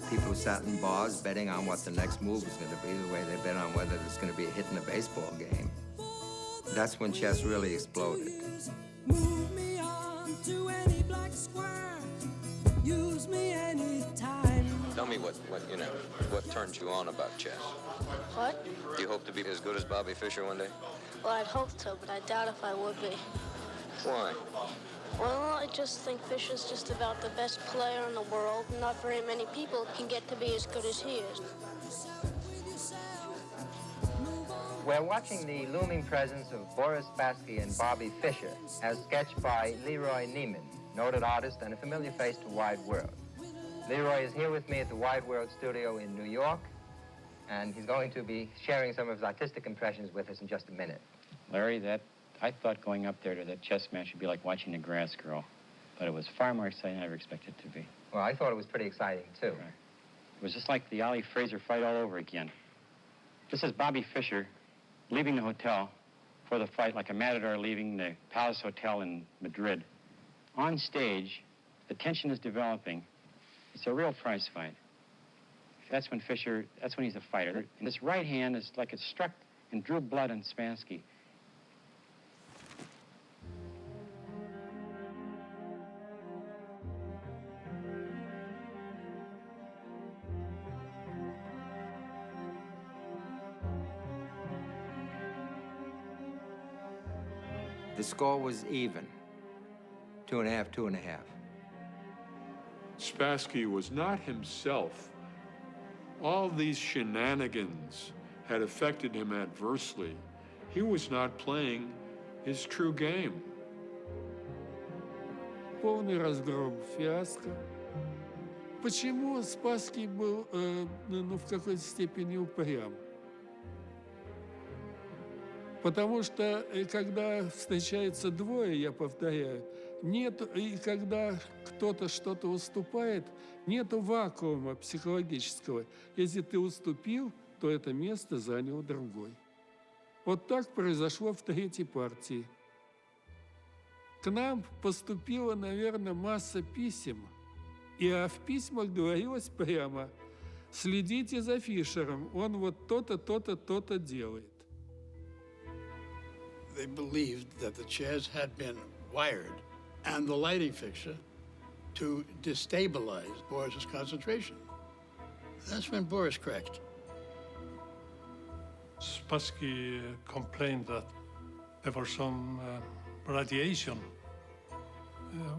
People sat in bars betting on what the next move was going to be, the way they bet on whether there's going to be a hit in a baseball game. That's when chess really exploded. Move me on to any black square. Use me anytime. Tell me what turns you on about chess? What? Do you hope to be as good as Bobby Fischer one day? Well, I'd hope to, but I doubt if I would be. Why? Well, I just think Fischer's just about the best player in the world. Not very many people can get to be as good as he is. We're watching the looming presence of Boris Spassky and Bobby Fischer, as sketched by Leroy Neiman, noted artist and a familiar face to Wide World. Leroy is here with me at the Wide World studio in New York, and he's going to be sharing some of his artistic impressions with us in just a minute. Larry, I thought going up there to that chess match would be like watching a grass grow, but it was far more exciting than I ever expected it to be. Well, I thought it was pretty exciting, too. Right. It was just like the Ali Fraser fight all over again. This is Bobby Fischer leaving the hotel for the fight like a matador leaving the Palace Hotel in Madrid. On stage, the tension is developing. It's a real prize fight. That's when he's a fighter. And this right hand is like it struck and drew blood on Spassky. The score was even. 2.5, 2.5. Spassky was not himself. All these shenanigans had affected him adversely. He was not playing his true game. Полный разгром, фиаско. Почему Спасский был, в какой-то степени упрям? Потому что, когда встречаются двое, я повторяю, нет, и когда кто-то что-то уступает, нету вакуума психологического. Если ты уступил, то это место занял другой. Вот так произошло в третьей партии. К нам поступила, наверное, масса писем, и в письмах говорилось прямо: следите за Фишером, он вот то-то, то-то, то-то делает. They believed that the chairs had been wired and the lighting fixture to destabilize Boris's concentration. That's when Boris cracked. Spassky complained that there was some radiation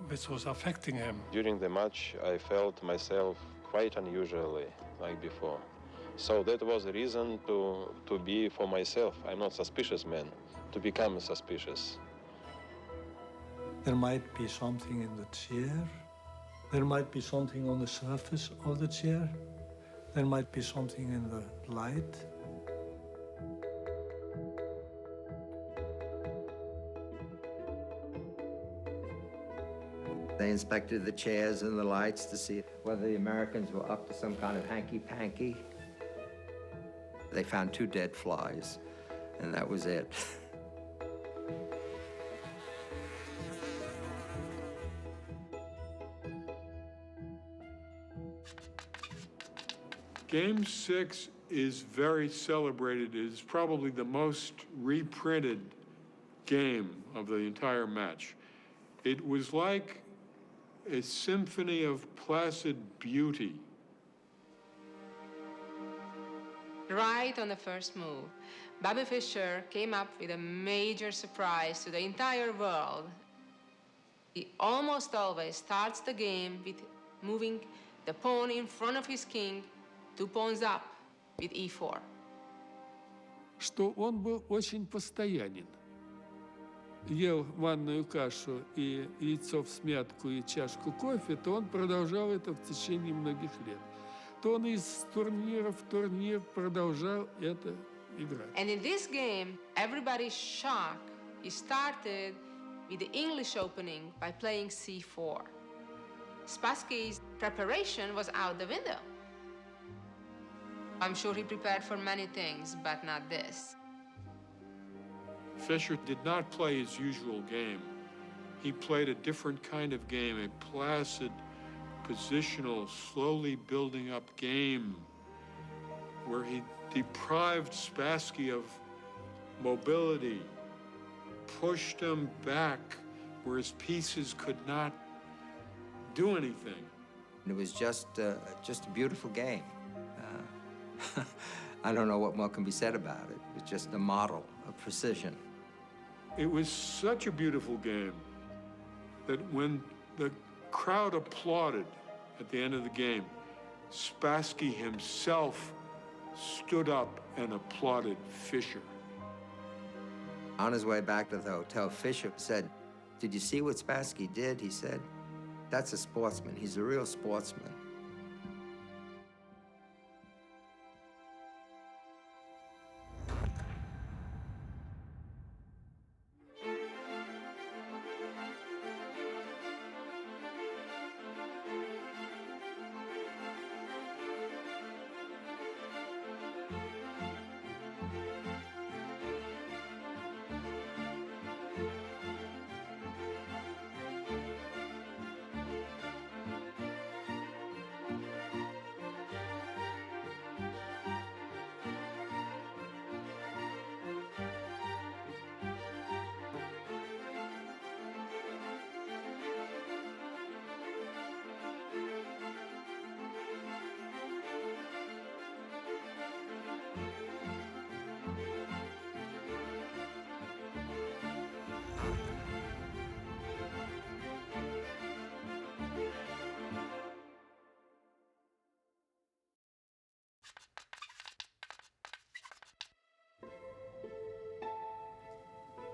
which was affecting him. During the match, I felt myself quite unusually, like before. So that was a reason to be for myself. I'm not a suspicious man, to become suspicious. There might be something in the chair. There might be something on the surface of the chair. There might be something in the light. They inspected the chairs and the lights to see whether the Americans were up to some kind of hanky-panky. They found 2 dead flies, and that was it. Game 6 is very celebrated. It is probably the most reprinted game of the entire match. It was like a symphony of placid beauty. Right on the first move, Bobby Fischer came up with a major surprise to the entire world. He almost always starts the game with moving the pawn in front of his king 2 pawns up with e4. Что он был очень постоянен. Ел манную кашу и яйцо в смятку и чашку кофе, то он продолжал это в течение многих лет. То он из турнира в турнир продолжал это играть. And in this game, everybody's shocked. He started with the English opening by playing c4. Spassky's preparation was out the window. I'm sure he prepared for many things, but not this. Fischer did not play his usual game. He played a different kind of game, a placid, positional, slowly building up game where he deprived Spassky of mobility, pushed him back where his pieces could not do anything. It was just a beautiful game. I don't know what more can be said about it. It's just a model of precision. It was such a beautiful game that when the crowd applauded at the end of the game, Spassky himself stood up and applauded Fischer. On his way back to the hotel, Fischer said, "Did you see what Spassky did?" He said, "That's a sportsman. He's a real sportsman."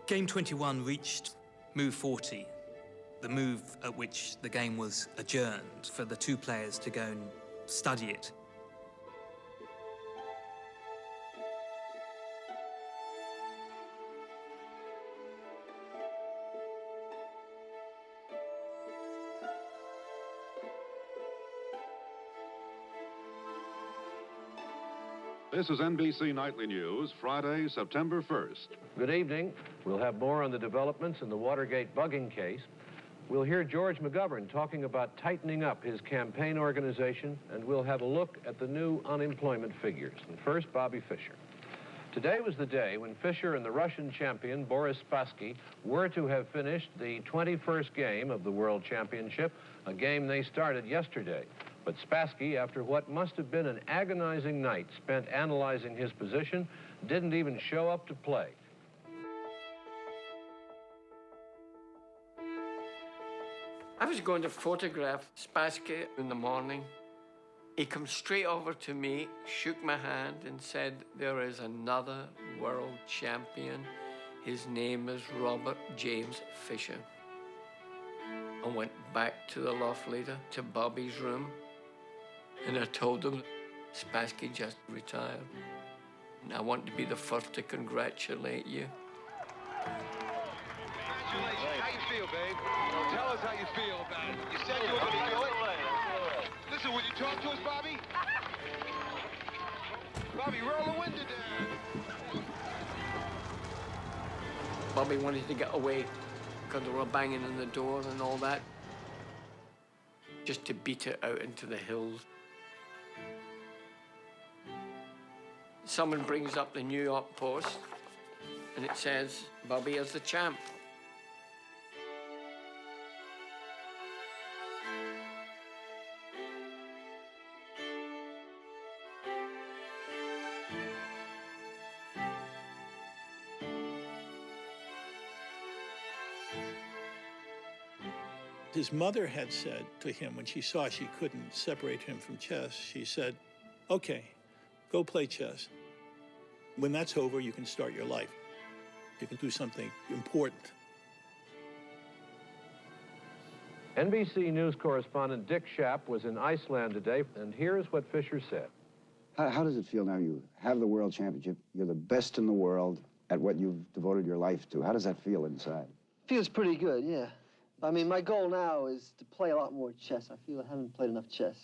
Game 21 reached move 40, the move at which the game was adjourned for the two players to go and study it. This is NBC Nightly News, Friday, September 1st. Good evening. We'll have more on the developments in the Watergate bugging case. We'll hear George McGovern talking about tightening up his campaign organization, and we'll have a look at the new unemployment figures. And first, Bobby Fischer. Today was the day when Fischer and the Russian champion, Boris Spassky, were to have finished the 21st game of the World Championship, a game they started yesterday. But Spassky, after what must have been an agonizing night spent analyzing his position, didn't even show up to play. I was going to photograph Spassky in the morning. He come straight over to me, shook my hand, and said, "There is another world champion. His name is Robert James Fischer." I went back to the loft later, to Bobby's room, and I told him Spassky just retired. And I want to be the first to congratulate you. Congratulations. How you feel, babe? Well, tell us how you feel about it. You said you were going to do it. Listen, will you talk to us, Bobby? Bobby, roll the window down. Bobby wanted to get away because they were banging on the door and all that, just to beat it out into the hills. Someone brings up the New York Post, and it says, "Bobby is the champ." His mother had said to him when she saw she couldn't separate him from chess, she said, "Okay, go play chess. When that's over, you can start your life. You can do something important." NBC News correspondent Dick Schaap was in Iceland today, and here's what Fischer said. How does it feel now? You have the world championship. You're the best in the world at what you've devoted your life to. How does that feel inside? Feels pretty good, yeah. I mean, my goal now is to play a lot more chess. I feel I haven't played enough chess.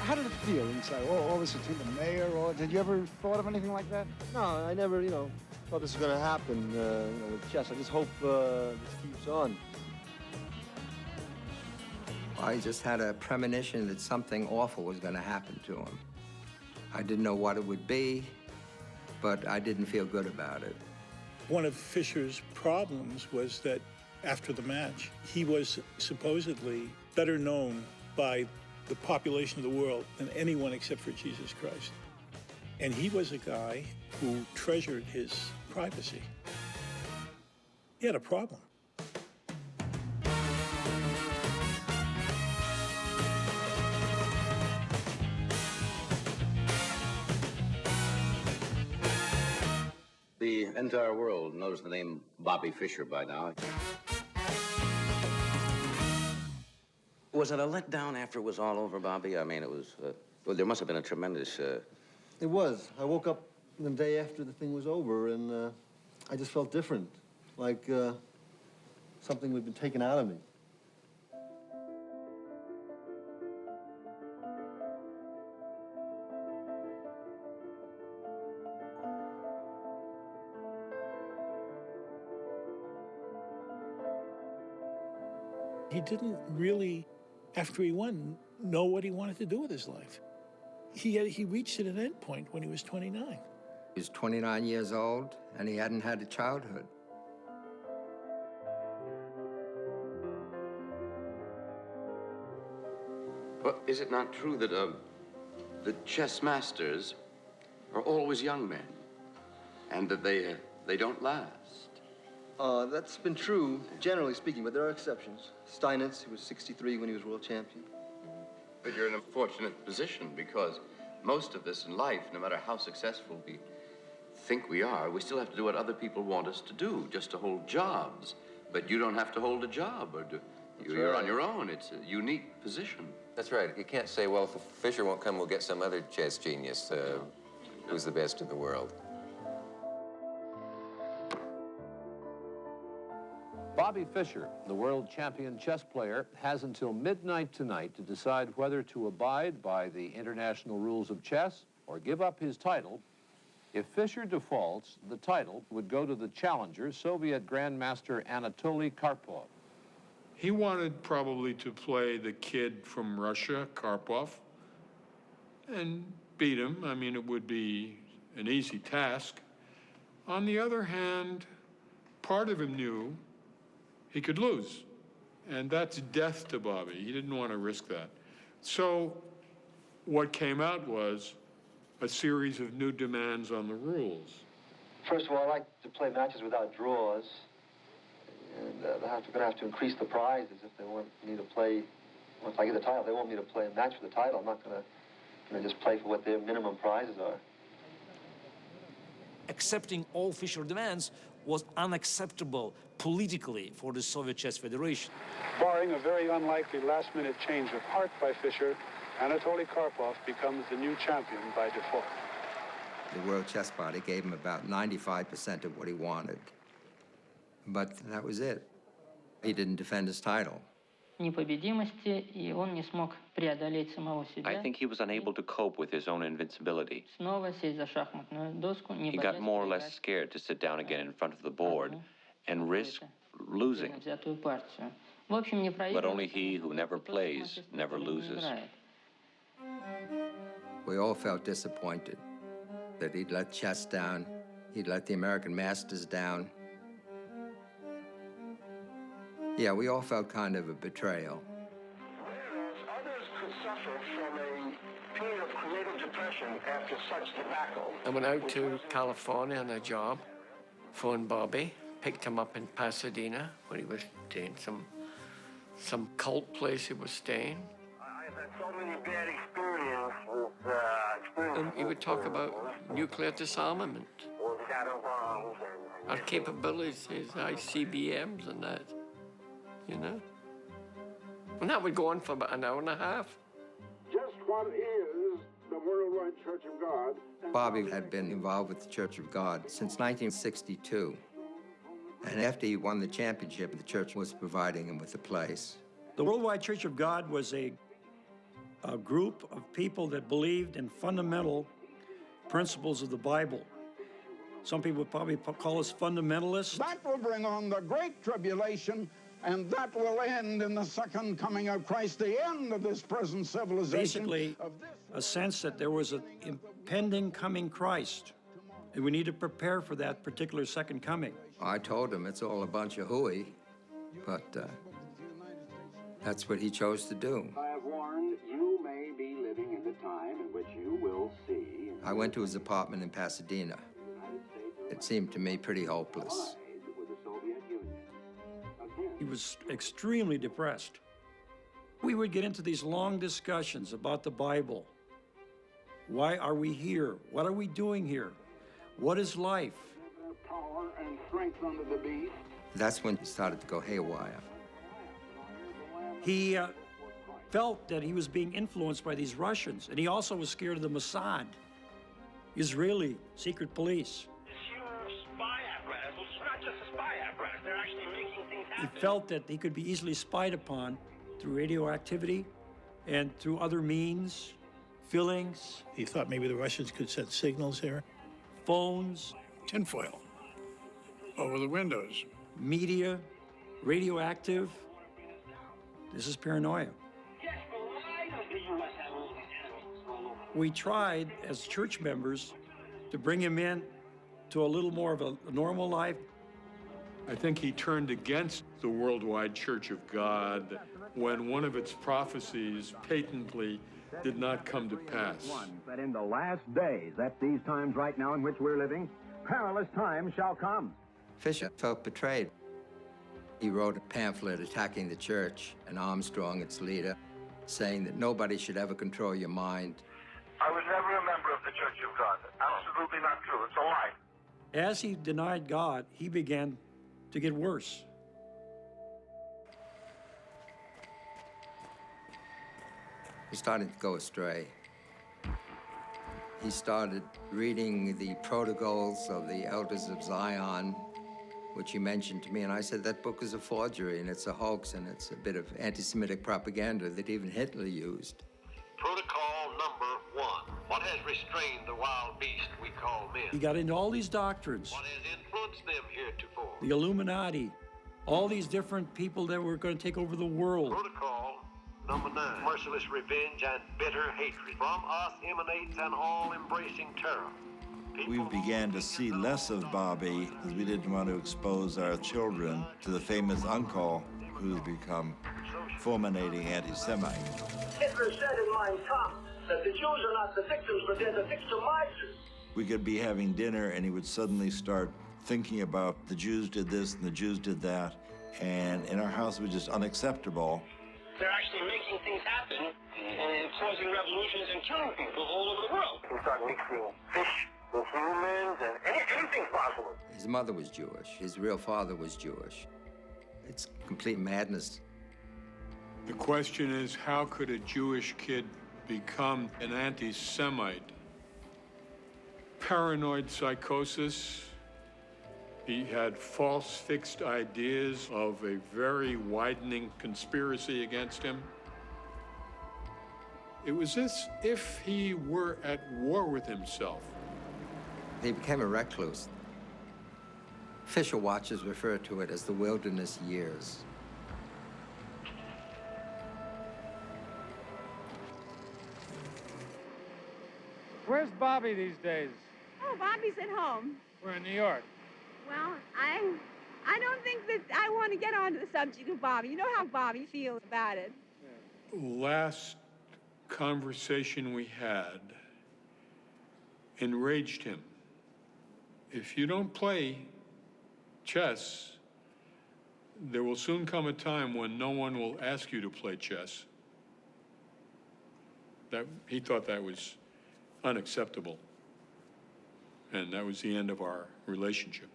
How did it feel inside? All this between the mayor, or did you ever thought of anything like that? No, I never, thought this was going to happen, with chess. I just hope this keeps on. I just had a premonition that something awful was going to happen to him. I didn't know what it would be, but I didn't feel good about it. One of Fischer's problems was that after the match, he was supposedly better known by the population of the world than anyone except for Jesus Christ. And he was a guy who treasured his privacy. He had a problem. The entire world knows the name Bobby Fischer by now. Was it a letdown after it was all over, Bobby? I mean, it was, well, there must have been a tremendous... It was. I woke up the day after the thing was over, and I just felt different, like something had been taken out of me. He didn't really, after he won, know what he wanted to do with his life. He reached an end point when he was 29. He was 29 years old, and he hadn't had a childhood. Well, is it not true that the chess masters are always young men, and that they don't last? That's been true, generally speaking, but there are exceptions. Steinitz, who was 63 when he was world champion. But you're in a fortunate position, because most of us in life, no matter how successful we think we are, we still have to do what other people want us to do, just to hold jobs. But you don't have to hold a job, or you're on your own. It's a unique position. That's right. You can't say, well, if Fischer won't come, we'll get some other chess genius who's the best in the world. Bobby Fischer, the world champion chess player, has until midnight tonight to decide whether to abide by the international rules of chess or give up his title. If Fischer defaults, the title would go to the challenger, Soviet Grandmaster Anatoly Karpov. He wanted probably to play the kid from Russia, Karpov, and beat him. I mean, it would be an easy task. On the other hand, part of him knew he could lose, and that's death to Bobby. He didn't want to risk that. So what came out was a series of new demands on the rules. First of all, I like to play matches without draws, and they're going to have to increase the prizes if they want me to play. Once I get the title, if they want me to play a match for the title, I'm not going to just play for what their minimum prizes are. Accepting all Fischer demands was unacceptable politically for the Soviet Chess Federation. Barring a very unlikely last-minute change of heart by Fischer, Anatoly Karpov becomes the new champion by default. The World Chess Party gave him about 95% of what he wanted. But that was it. He didn't defend his title. I think he was unable to cope with his own invincibility. He got more or less scared to sit down again in front of the board and risk losing. But only he who never plays never loses. We all felt disappointed that he'd let chess down, he'd let the American masters down. Yeah, we all felt kind of a betrayal. Others could suffer from a period of creative depression after such debacle. I went out to California on a job, phoned Bobby, picked him up in Pasadena, where he was staying, some cult place he was staying. I have had so many bad experiences. And he would talk about nuclear disarmament, our capabilities, ICBMs and that, you know? And that would go on for about an hour and a half. Just what is the Worldwide Church of God? Bobby had been involved with the Church of God since 1962. And after he won the championship, the church was providing him with a place. The Worldwide Church of God was a group of people that believed in fundamental principles of the Bible. Some people would probably call us fundamentalists. That will bring on the great tribulation, and that will end in the second coming of Christ, the end of this present civilization. Basically, a sense that there was an impending coming Christ, and we need to prepare for that particular second coming. I told him it's all a bunch of hooey, but that's what he chose to do. I have warned you may be living in the time in which you will see. I went to his apartment in Pasadena. It seemed to me pretty hopeless. He was extremely depressed. We would get into these long discussions about the Bible. Why are we here? What are we doing here? What is life? Power and strength under the beast. That's when he started to go haywire. He felt that he was being influenced by these Russians, and he also was scared of the Mossad, Israeli secret police. He felt that he could be easily spied upon through radioactivity and through other means, fillings. He thought maybe the Russians could send signals here. Phones. Tinfoil over the windows. Media, radioactive. This is paranoia. We tried, as church members, to bring him in to a little more of a normal life. I think he turned against the Worldwide Church of God when one of its prophecies patently did not come to pass. That in the last days, at these times right now in which we're living, perilous times shall come. Fischer felt betrayed. He wrote a pamphlet attacking the church and Armstrong, its leader, saying that nobody should ever control your mind. I was never a member of the Church of God. Absolutely not true. It's a lie. As he denied God, he began to get worse. He started to go astray. He started reading the protocols of the Elders of Zion, which he mentioned to me, and I said, that book is a forgery, and it's a hoax, and it's a bit of anti-Semitic propaganda that even Hitler used. Protocol number 1. What has restrained the wild beast we call men? He got into all these doctrines. What has influenced them heretofore? The Illuminati, all these different people that were going to take over the world. Protocol number 9. Merciless revenge and bitter hatred. From us emanates an all-embracing terror. We began to see less of Bobby because we didn't want to expose our children to the famous uncle who's become fulminating anti-Semite. Hitler said in Mein Kampf that the Jews are not the victims, but they're the victimizers. We could be having dinner and he would suddenly start thinking about the Jews did this and the Jews did that, and in our house it was just unacceptable. They're actually making things happen and causing revolutions and killing people all over the world. We start mixing fish with humans and anything's possible. His mother was Jewish. His real father was Jewish. It's complete madness. The question is, how could a Jewish kid become an anti-Semite? Paranoid psychosis. He had false fixed ideas of a very widening conspiracy against him. It was as if he were at war with himself. He became a recluse. Fisher watchers refer to it as the wilderness years. Where's Bobby these days? Oh, Bobby's at home. We're in New York. Well, I don't think that I want to get onto the subject of Bobby. You know how Bobby feels about it. Last conversation we had enraged him. If you don't play chess, there will soon come a time when no one will ask you to play chess. He thought that was unacceptable. And that was the end of our relationship.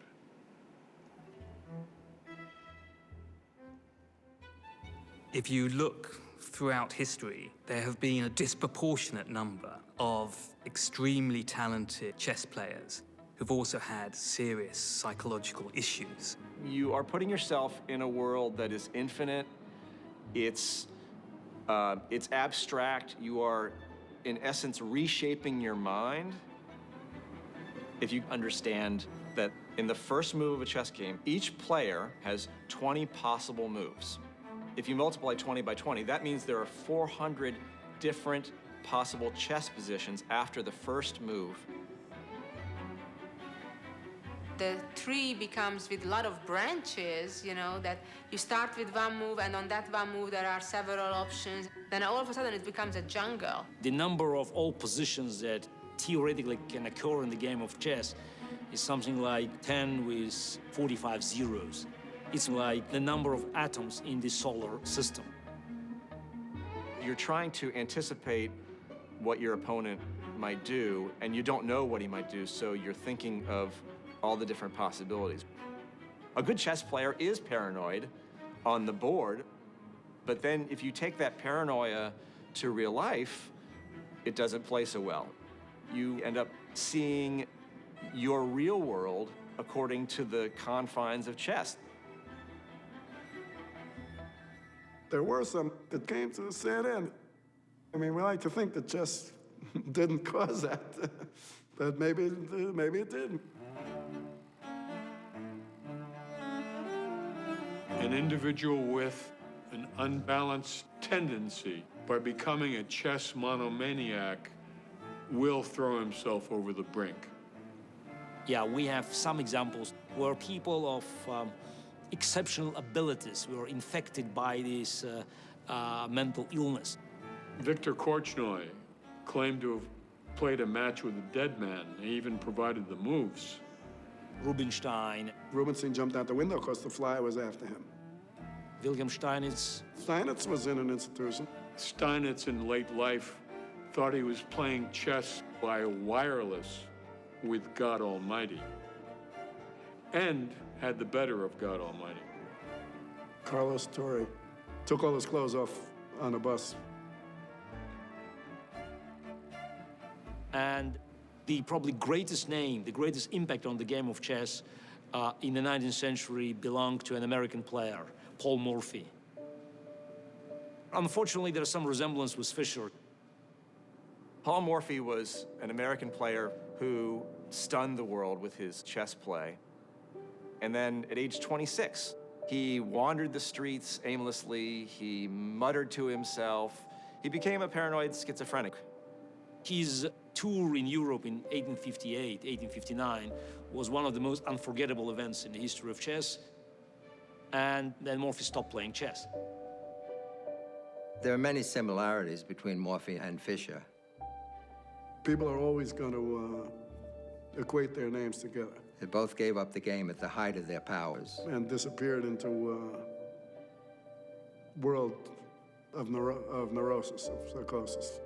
If you look throughout history, there have been a disproportionate number of extremely talented chess players who've also had serious psychological issues. You are putting yourself in a world that is infinite. It's abstract. You are, in essence, reshaping your mind. If you understand that in the first move of a chess game, each player has 20 possible moves. If you multiply 20 by 20, that means there are 400 different possible chess positions after the first move. The tree becomes with a lot of branches, you know, that you start with one move, and on that one move there are several options. Then all of a sudden it becomes a jungle. The number of all positions that theoretically can occur in the game of chess is something like 10 with 45 zeros. It's like the number of atoms in the solar system. You're trying to anticipate what your opponent might do, and you don't know what he might do, so you're thinking of all the different possibilities. A good chess player is paranoid on the board, but then if you take that paranoia to real life, it doesn't play so well. You end up seeing your real world according to the confines of chess. There were some that came to a sad end. I mean, we like to think that chess didn't cause that, but maybe it didn't. An individual with an unbalanced tendency, by becoming a chess monomaniac, will throw himself over the brink. Yeah, we have some examples where people of exceptional abilities were infected by this mental illness. Victor Korchnoi claimed to have played a match with a dead man. He even provided the moves. Rubinstein. Rubinstein jumped out the window because the fly was after him. Wilhelm Steinitz. Steinitz was in an institution. Steinitz in late life thought he was playing chess by wireless with God Almighty, and had the better of God Almighty. Carlos Torre took all his clothes off on a bus. And the probably greatest name, the greatest impact on the game of chess in the 19th century belonged to an American player, Paul Morphy. Unfortunately, there's some resemblance with Fischer. Paul Morphy was an American player who stunned the world with his chess play. And then at age 26, he wandered the streets aimlessly, he muttered to himself, he became a paranoid schizophrenic. His tour in Europe in 1858, 1859 was one of the most unforgettable events in the history of chess. And then Morphy stopped playing chess. There are many similarities between Morphy and Fischer. People are always going to equate their names together. They both gave up the game at the height of their powers. And disappeared into a world of neurosis, of psychosis.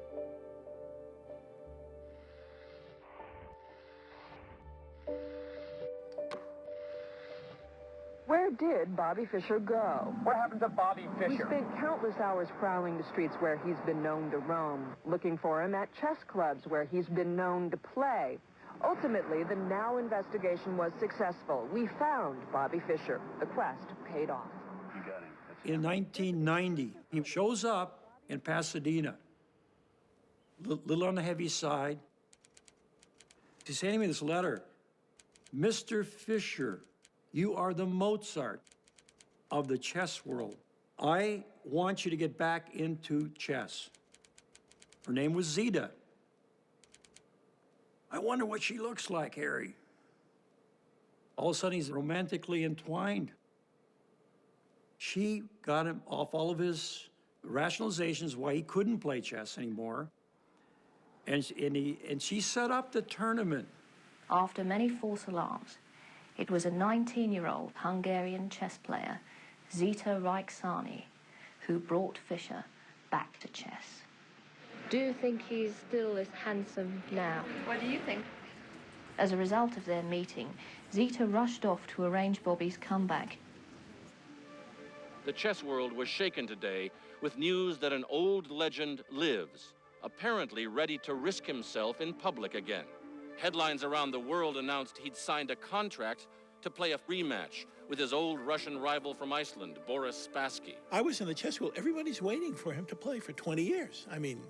Where did Bobby Fischer go? What happened to Bobby Fischer? We spent countless hours prowling the streets where he's been known to roam, looking for him at chess clubs where he's been known to play. Ultimately, the Now investigation was successful. We found Bobby Fischer. The quest paid off. You got him. In 1990, he shows up in Pasadena, little on the heavy side. He's handing me this letter. Mr. Fischer, you are the Mozart of the chess world. I want you to get back into chess. Her name was Zita. I wonder what she looks like, Harry. All of a sudden, he's romantically entwined. She got him off all of his rationalizations why he couldn't play chess anymore. And she set up the tournament. After many false alarms, it was a 19-year-old Hungarian chess player, Zita Reiksani, who brought Fischer back to chess. Do you think he's still as handsome now? What do you think? As a result of their meeting, Zita rushed off to arrange Bobby's comeback. The chess world was shaken today with news that an old legend lives, apparently ready to risk himself in public again. Headlines around the world announced he'd signed a contract to play a rematch with his old Russian rival from Iceland, Boris Spassky. I was in the chess world. Everybody's waiting for him to play for 20 years. I mean,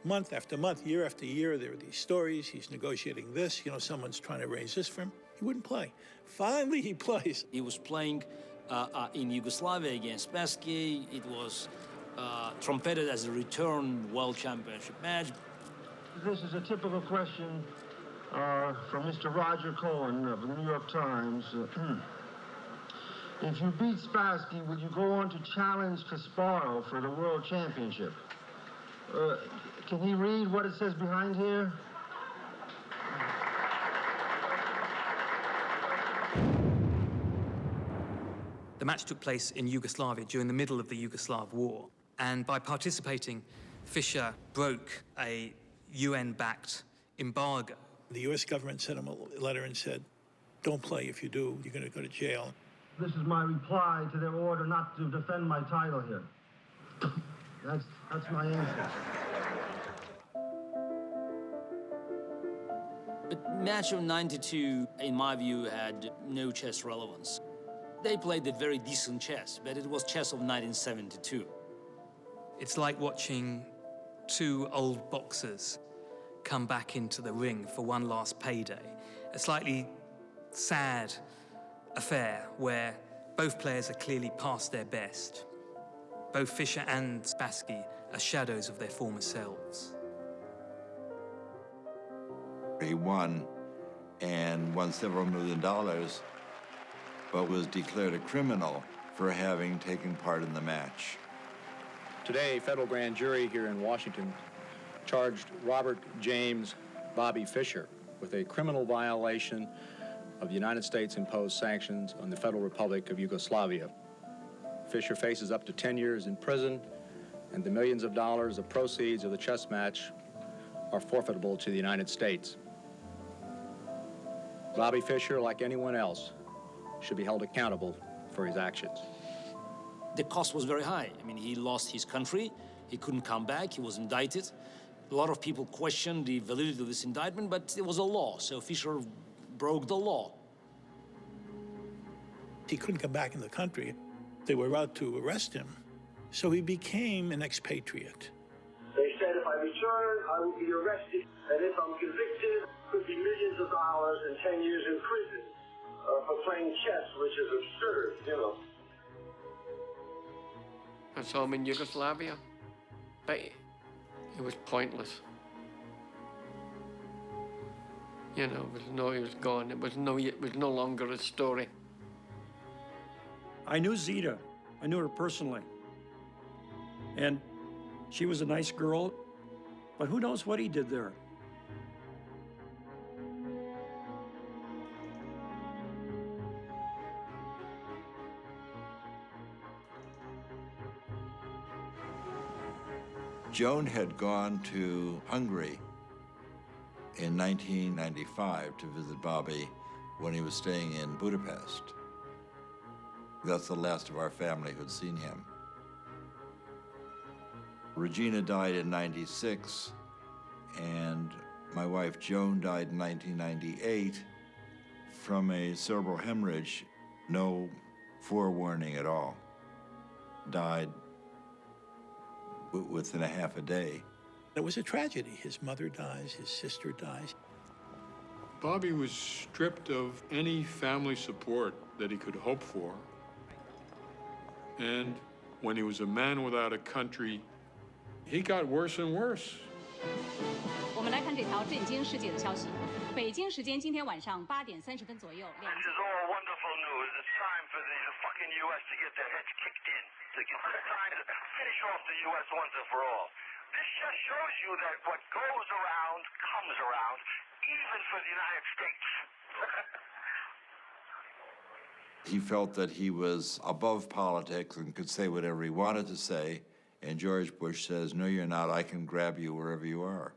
month after month, year after year, there are these stories. He's negotiating this. You know, someone's trying to raise this for him. He wouldn't play. Finally, he plays. He was playing in Yugoslavia against Spassky. It was trumpeted as a return World Championship match. This is a typical question from Mr. Roger Cohen of the New York Times. If you beat Spassky, would you go on to challenge Kasparov for the World Championship? Can he read what it says behind here? The match took place in Yugoslavia during the middle of the Yugoslav War, and by participating, Fischer broke a UN-backed embargo. The U.S. government sent him a letter and said, don't play. If you do, you're going to go to jail. This is my reply to their order not to defend my title here. That's my answer. But match of 92, in my view, had no chess relevance. They played a very decent chess, but it was chess of 1972. It's like watching two old boxers come back into the ring for one last payday. A slightly sad affair where both players are clearly past their best. Both Fischer and Spassky are shadows of their former selves. He won and won several $1 million, but was declared a criminal for having taken part in the match. Today, a federal grand jury here in Washington charged Robert James Bobby Fischer with a criminal violation of the United States imposed sanctions on the Federal Republic of Yugoslavia. Fischer faces up to 10 years in prison, and the millions of dollars of proceeds of the chess match are forfeitable to the United States. Bobby Fischer, like anyone else, should be held accountable for his actions. The cost was very high. I mean, he lost his country. He couldn't come back. He was indicted. A lot of people questioned the validity of this indictment, but it was a law, so Fischer broke the law. He couldn't come back in the country. They were about to arrest him, so he became an expatriate. They said if I return, I will be arrested, and if I'm convicted, it could be millions of dollars and 10 years in prison for playing chess, which is absurd, you know. I saw him in Yugoslavia, but it was pointless. You know, he was gone. It was no longer a story. I knew Zita. I knew her personally. And she was a nice girl, but who knows what he did there. Joan had gone to Hungary in 1995 to visit Bobby when he was staying in Budapest. That's the last of our family who'd seen him. Regina died in '96, and my wife Joan died in 1998 from a cerebral hemorrhage, no forewarning at all. Died within a half a day. It was a tragedy. His mother dies, his sister dies. Bobby was stripped of any family support that he could hope for. And when he was a man without a country, he got worse and worse. 我们来看这条震惊世界的消息。北京时间今天晚上8点30分左右， This is all wonderful news. It's time for the fucking U.S. to get their heads kicked in. It's time to finish off the U.S. once and for all. This just shows you that what goes around comes around, even for the United States. He felt that he was above politics and could say whatever he wanted to say, And George Bush says, no, you're not. I can grab you wherever you are.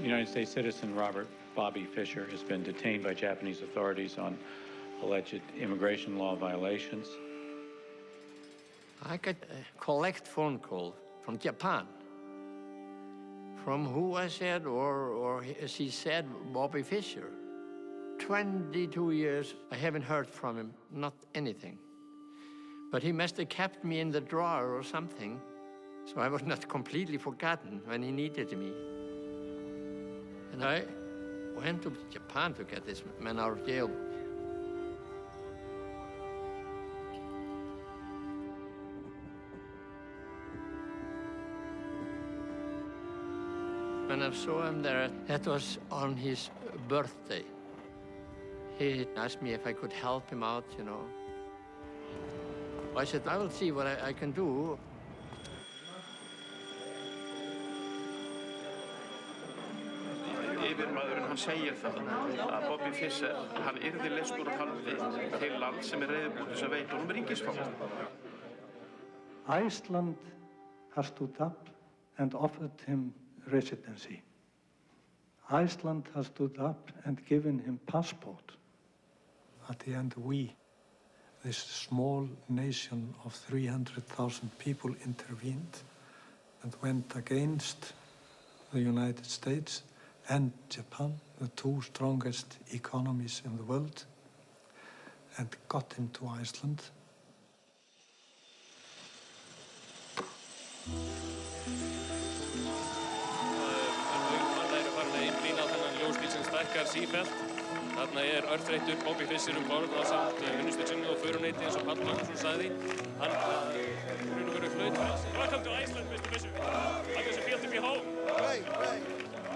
United States citizen Robert Bobby Fischer has been detained by Japanese authorities on alleged immigration law violations. I got a collect phone call from Japan. From who I said, or she said, Bobby Fischer. 22 years, I haven't heard from him, not anything. But he must have kept me in the drawer or something, so I was not completely forgotten when he needed me. And I went to Japan to get this man out of jail. When I saw him there, that was on his birthday. He asked me if I could help him out, you know. I said, I will see what I can do. Yfirmaðurinn hann segir það að Bobby Fischer hann yrði leystur úr haldi til land sem reiðubúið til að veita honum ríkisfang. Iceland has stood up and offered him residency. Iceland has stood up and given him passport. At the end, we, this small nation of 300,000 people, intervened and went against the United States and Japan, the two strongest economies in the world, and got him to Iceland. Þarna örþreyttur Bobby Fischer borð ásamt unnustu sinni og föruneyti eins og Páll Magnússon sagði. Hann verður flaut. Welcome to Iceland, Mr. Fischer. How does it feel to be home? Great.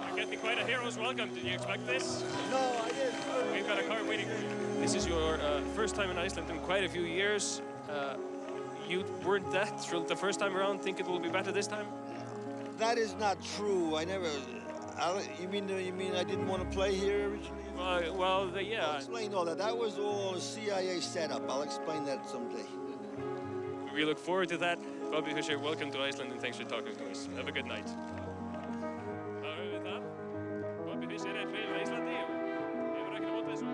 You're getting quite a hero's welcome. Did you expect this? No, I didn't. We've got a car waiting for you. This is your first time in Iceland in quite a few years. You weren't that thrilled the first time around. Think it will be better this time? That is not true. I never. You mean I didn't want to play here originally? Yeah. I'll explain all that. That was all a CIA setup. I'll explain that someday. We look forward to that. Bobby Fischer, welcome to Iceland and thanks for talking to us. Have a good night. Bobby Fischer hrifinn af Íslandi og hefur ekkert á móti þessu.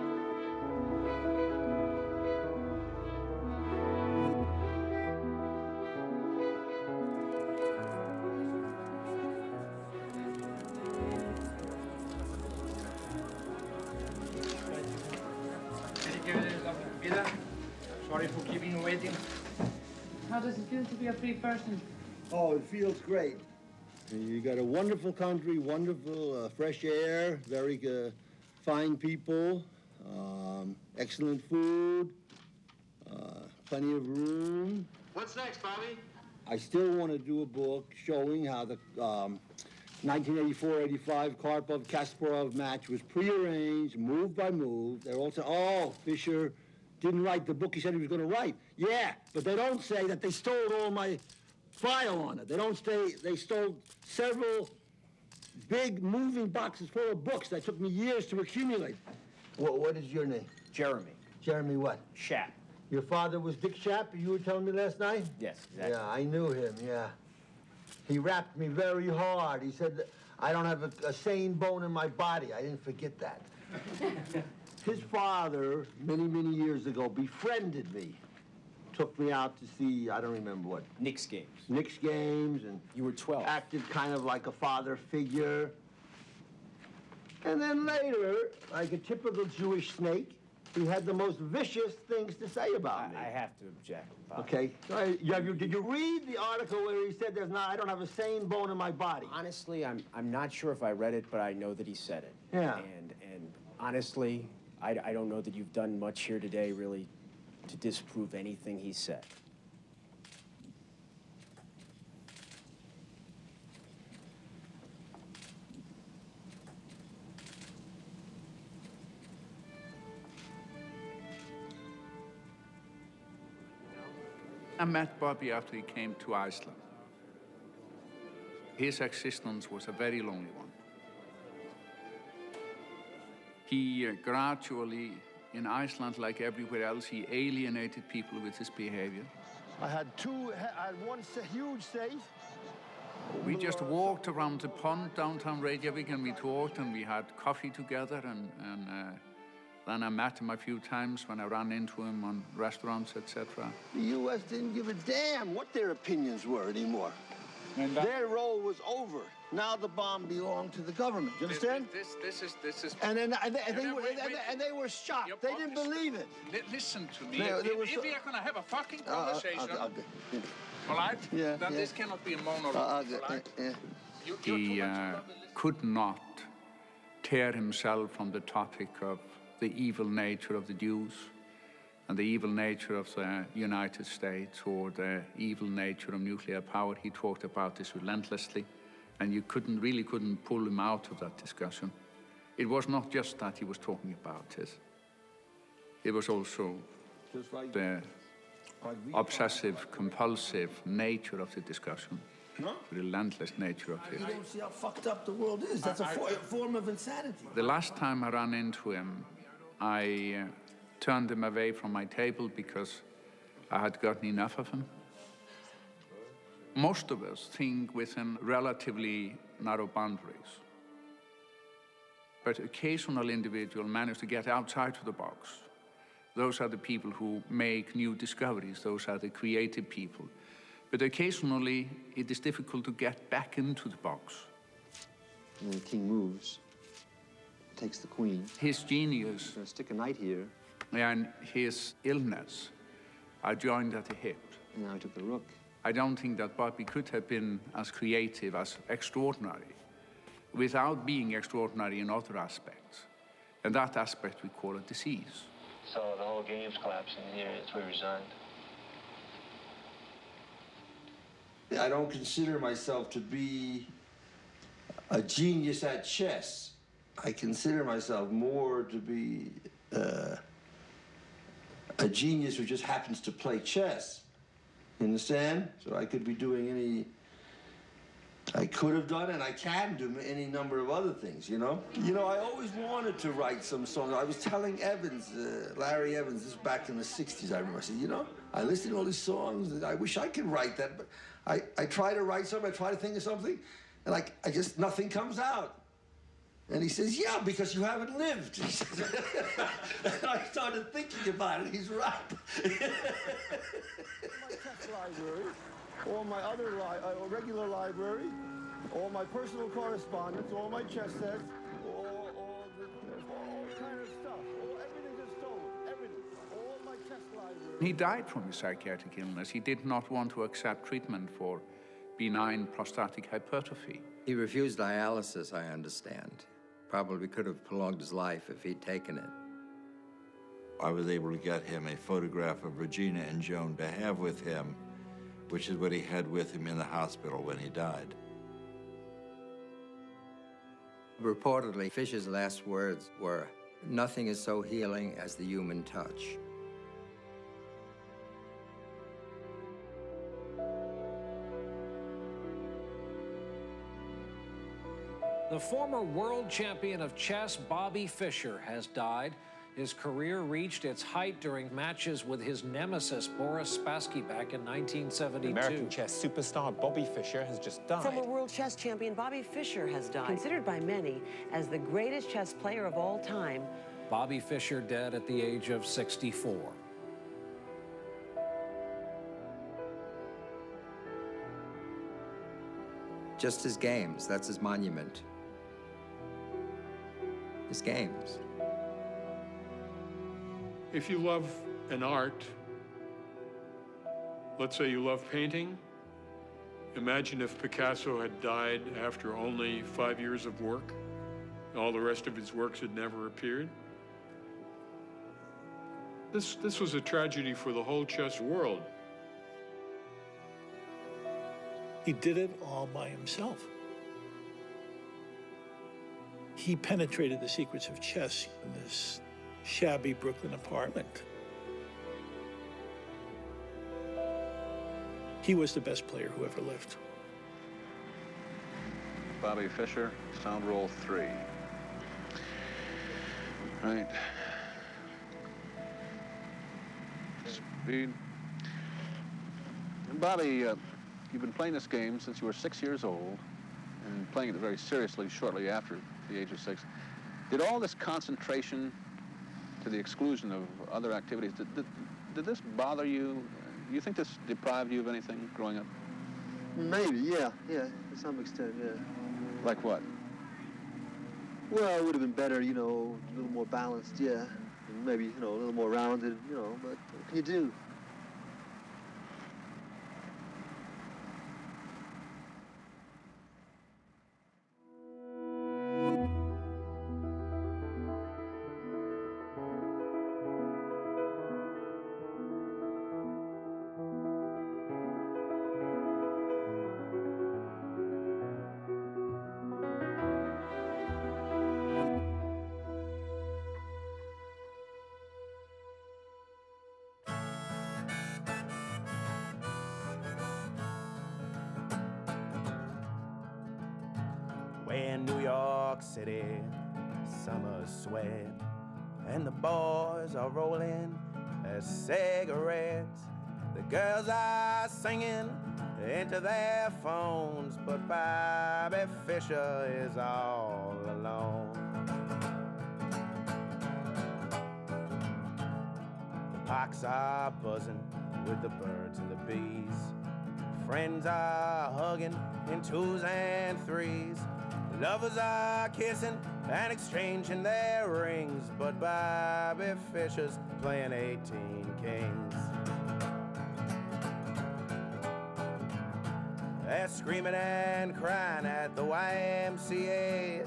Sorry for keeping you waiting. How does it feel to be a free person? Oh, it feels great. You got a wonderful country, wonderful fresh air, very fine people, excellent food, plenty of room. What's next, Bobby? I still want to do a book showing how the 1984-85 Karpov-Kasparov match was prearranged, move by move. They're all saying, oh, Fischer didn't write the book he said he was going to write. Yeah, but they don't say that they stole all my file on it. They don't say they stole several big moving boxes full of books that took me years to accumulate. What is your name? Jeremy. Jeremy what? Schaap. Your father was Dick Schaap, you were telling me last night? Yes, exactly. Yeah, I knew him, yeah. He rapped me very hard. He said, I don't have a sane bone in my body. I didn't forget that. His father, many, many years ago, befriended me. Took me out to see, I don't remember what. Knicks games. Knicks games, and you were 12. Acted kind of like a father figure. And then later, like a typical Jewish snake, he had the most vicious things to say about me. I have to object, Bob. Okay. Did you read the article where he said I don't have a sane bone in my body? Honestly, I'm not sure if I read it, but I know that he said it. Yeah. And honestly, I don't know that you've done much here today, really, to disprove anything he said. I met Bobby after he came to Iceland. His existence was a very lonely one. He gradually In Iceland, like everywhere else, he alienated people with his behavior. I had one huge safe. We just walked around the pond downtown Reykjavik, and we talked, and we had coffee together, and then I met him a few times when I ran into him on restaurants, etc. The U.S. didn't give a damn what their opinions were anymore. Their role was over. Now the bomb belonged to the government. Do you understand? This is. And they were shocked. They didn't believe it. Listen to me. If we are going to have a fucking conversation, polite, yeah, then this cannot be a monologue. He could not tear himself from the topic of the evil nature of the Jews and the evil nature of the United States or the evil nature of nuclear power. He talked about this relentlessly, and you really couldn't pull him out of that discussion. It was not just that he was talking about this. It was also the obsessive, compulsive nature of the discussion, the relentless nature of it. You don't see how fucked up the world is. That's a form of insanity. The last time I ran into him, I turned him away from my table because I had gotten enough of him. Most of us think within relatively narrow boundaries, but occasional individuals manage to get outside of the box. Those are the people who make new discoveries. Those are the creative people. But occasionally, it is difficult to get back into the box. And the king moves, takes the queen. His genius. Gonna stick a knight here. And his illness are joined at the hip. And now I took the rook. I don't think that Bobby could have been as creative, as extraordinary, without being extraordinary in other aspects. And that aspect we call a disease. So the whole game's collapsing here, it's we resigned. I don't consider myself to be a genius at chess. I consider myself more to be a genius who just happens to play chess. You understand? So I could be doing I could have done and I can do any number of other things, you know? You know, I always wanted to write some songs. I was telling Evans, Larry Evans, this was back in the 60s, I remember. I said, you know, I listened to all these songs and I wish I could write that, but I try to write something, I try to think of something, and I just, nothing comes out. And he says, yeah, because you haven't lived. He says, and I started thinking about it, he's right. My test library, all my other regular library, all my personal correspondence, all my chess sets, all kind of stuff, everything is stolen, everything, all my test library. He died from a psychiatric illness. He did not want to accept treatment for benign prostatic hypertrophy. He refused dialysis, I understand. Probably could have prolonged his life if he'd taken it. I was able to get him a photograph of Regina and Joan to have with him, which is what he had with him in the hospital when he died. Reportedly, Fischer's last words were, "Nothing is so healing as the human touch." The former world champion of chess, Bobby Fischer, has died. His career reached its height during matches with his nemesis, Boris Spassky, back in 1972. American chess superstar Bobby Fischer has just died. Former world chess champion Bobby Fischer has died. Considered by many as the greatest chess player of all time. Bobby Fischer dead at the age of 64. Just his games, that's his monument. His games. If you love an art, let's say you love painting, imagine if Picasso had died after only 5 years of work, and all the rest of his works had never appeared. This was a tragedy for the whole chess world. He did it all by himself. He penetrated the secrets of chess in this shabby Brooklyn apartment. He was the best player who ever lived. Bobby Fischer, sound roll 3. Right. Bobby, you've been playing this game since you were 6 years old and playing it very seriously shortly after the age of 6. Did all this concentration to the exclusion of other activities, did this bother you? Do you think this deprived you of anything growing up? Maybe, yeah, to some extent, yeah. Like what? Well, it would have been better, you know, a little more balanced, yeah. And maybe, you know, a little more rounded, you know, but what can you do? We're in New York City, summer sweat, and the boys are rolling their cigarettes. The girls are singing into their phones, but Bobby Fischer is all alone. The parks are buzzing with the birds and the bees. Friends are hugging in 2s and 3s. Lovers are kissing and exchanging their rings, but Bobby Fischer's playing 18 Kings. They're screaming and crying at the YMCA.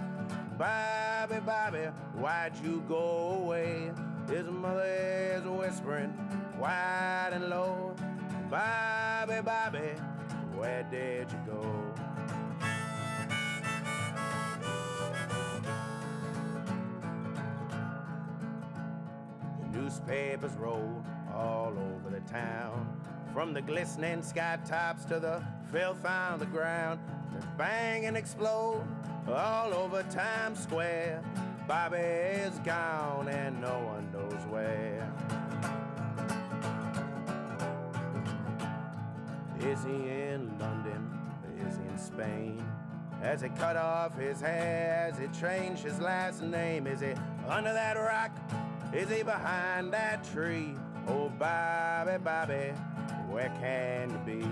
Bobby, Bobby, why'd you go away? His mother is whispering wide and low. Bobby, Bobby, where did you go? Newspapers roll all over the town, from the glistening sky tops to the filth on the ground. They bang and explode all over Times Square. Bobby is gone and no one knows where. Is he in London? Is he in Spain? Has he cut off his hair? Has he changed his last name? Is he under that rock? Is he behind that tree? Oh, Bobby, Bobby, where can you be?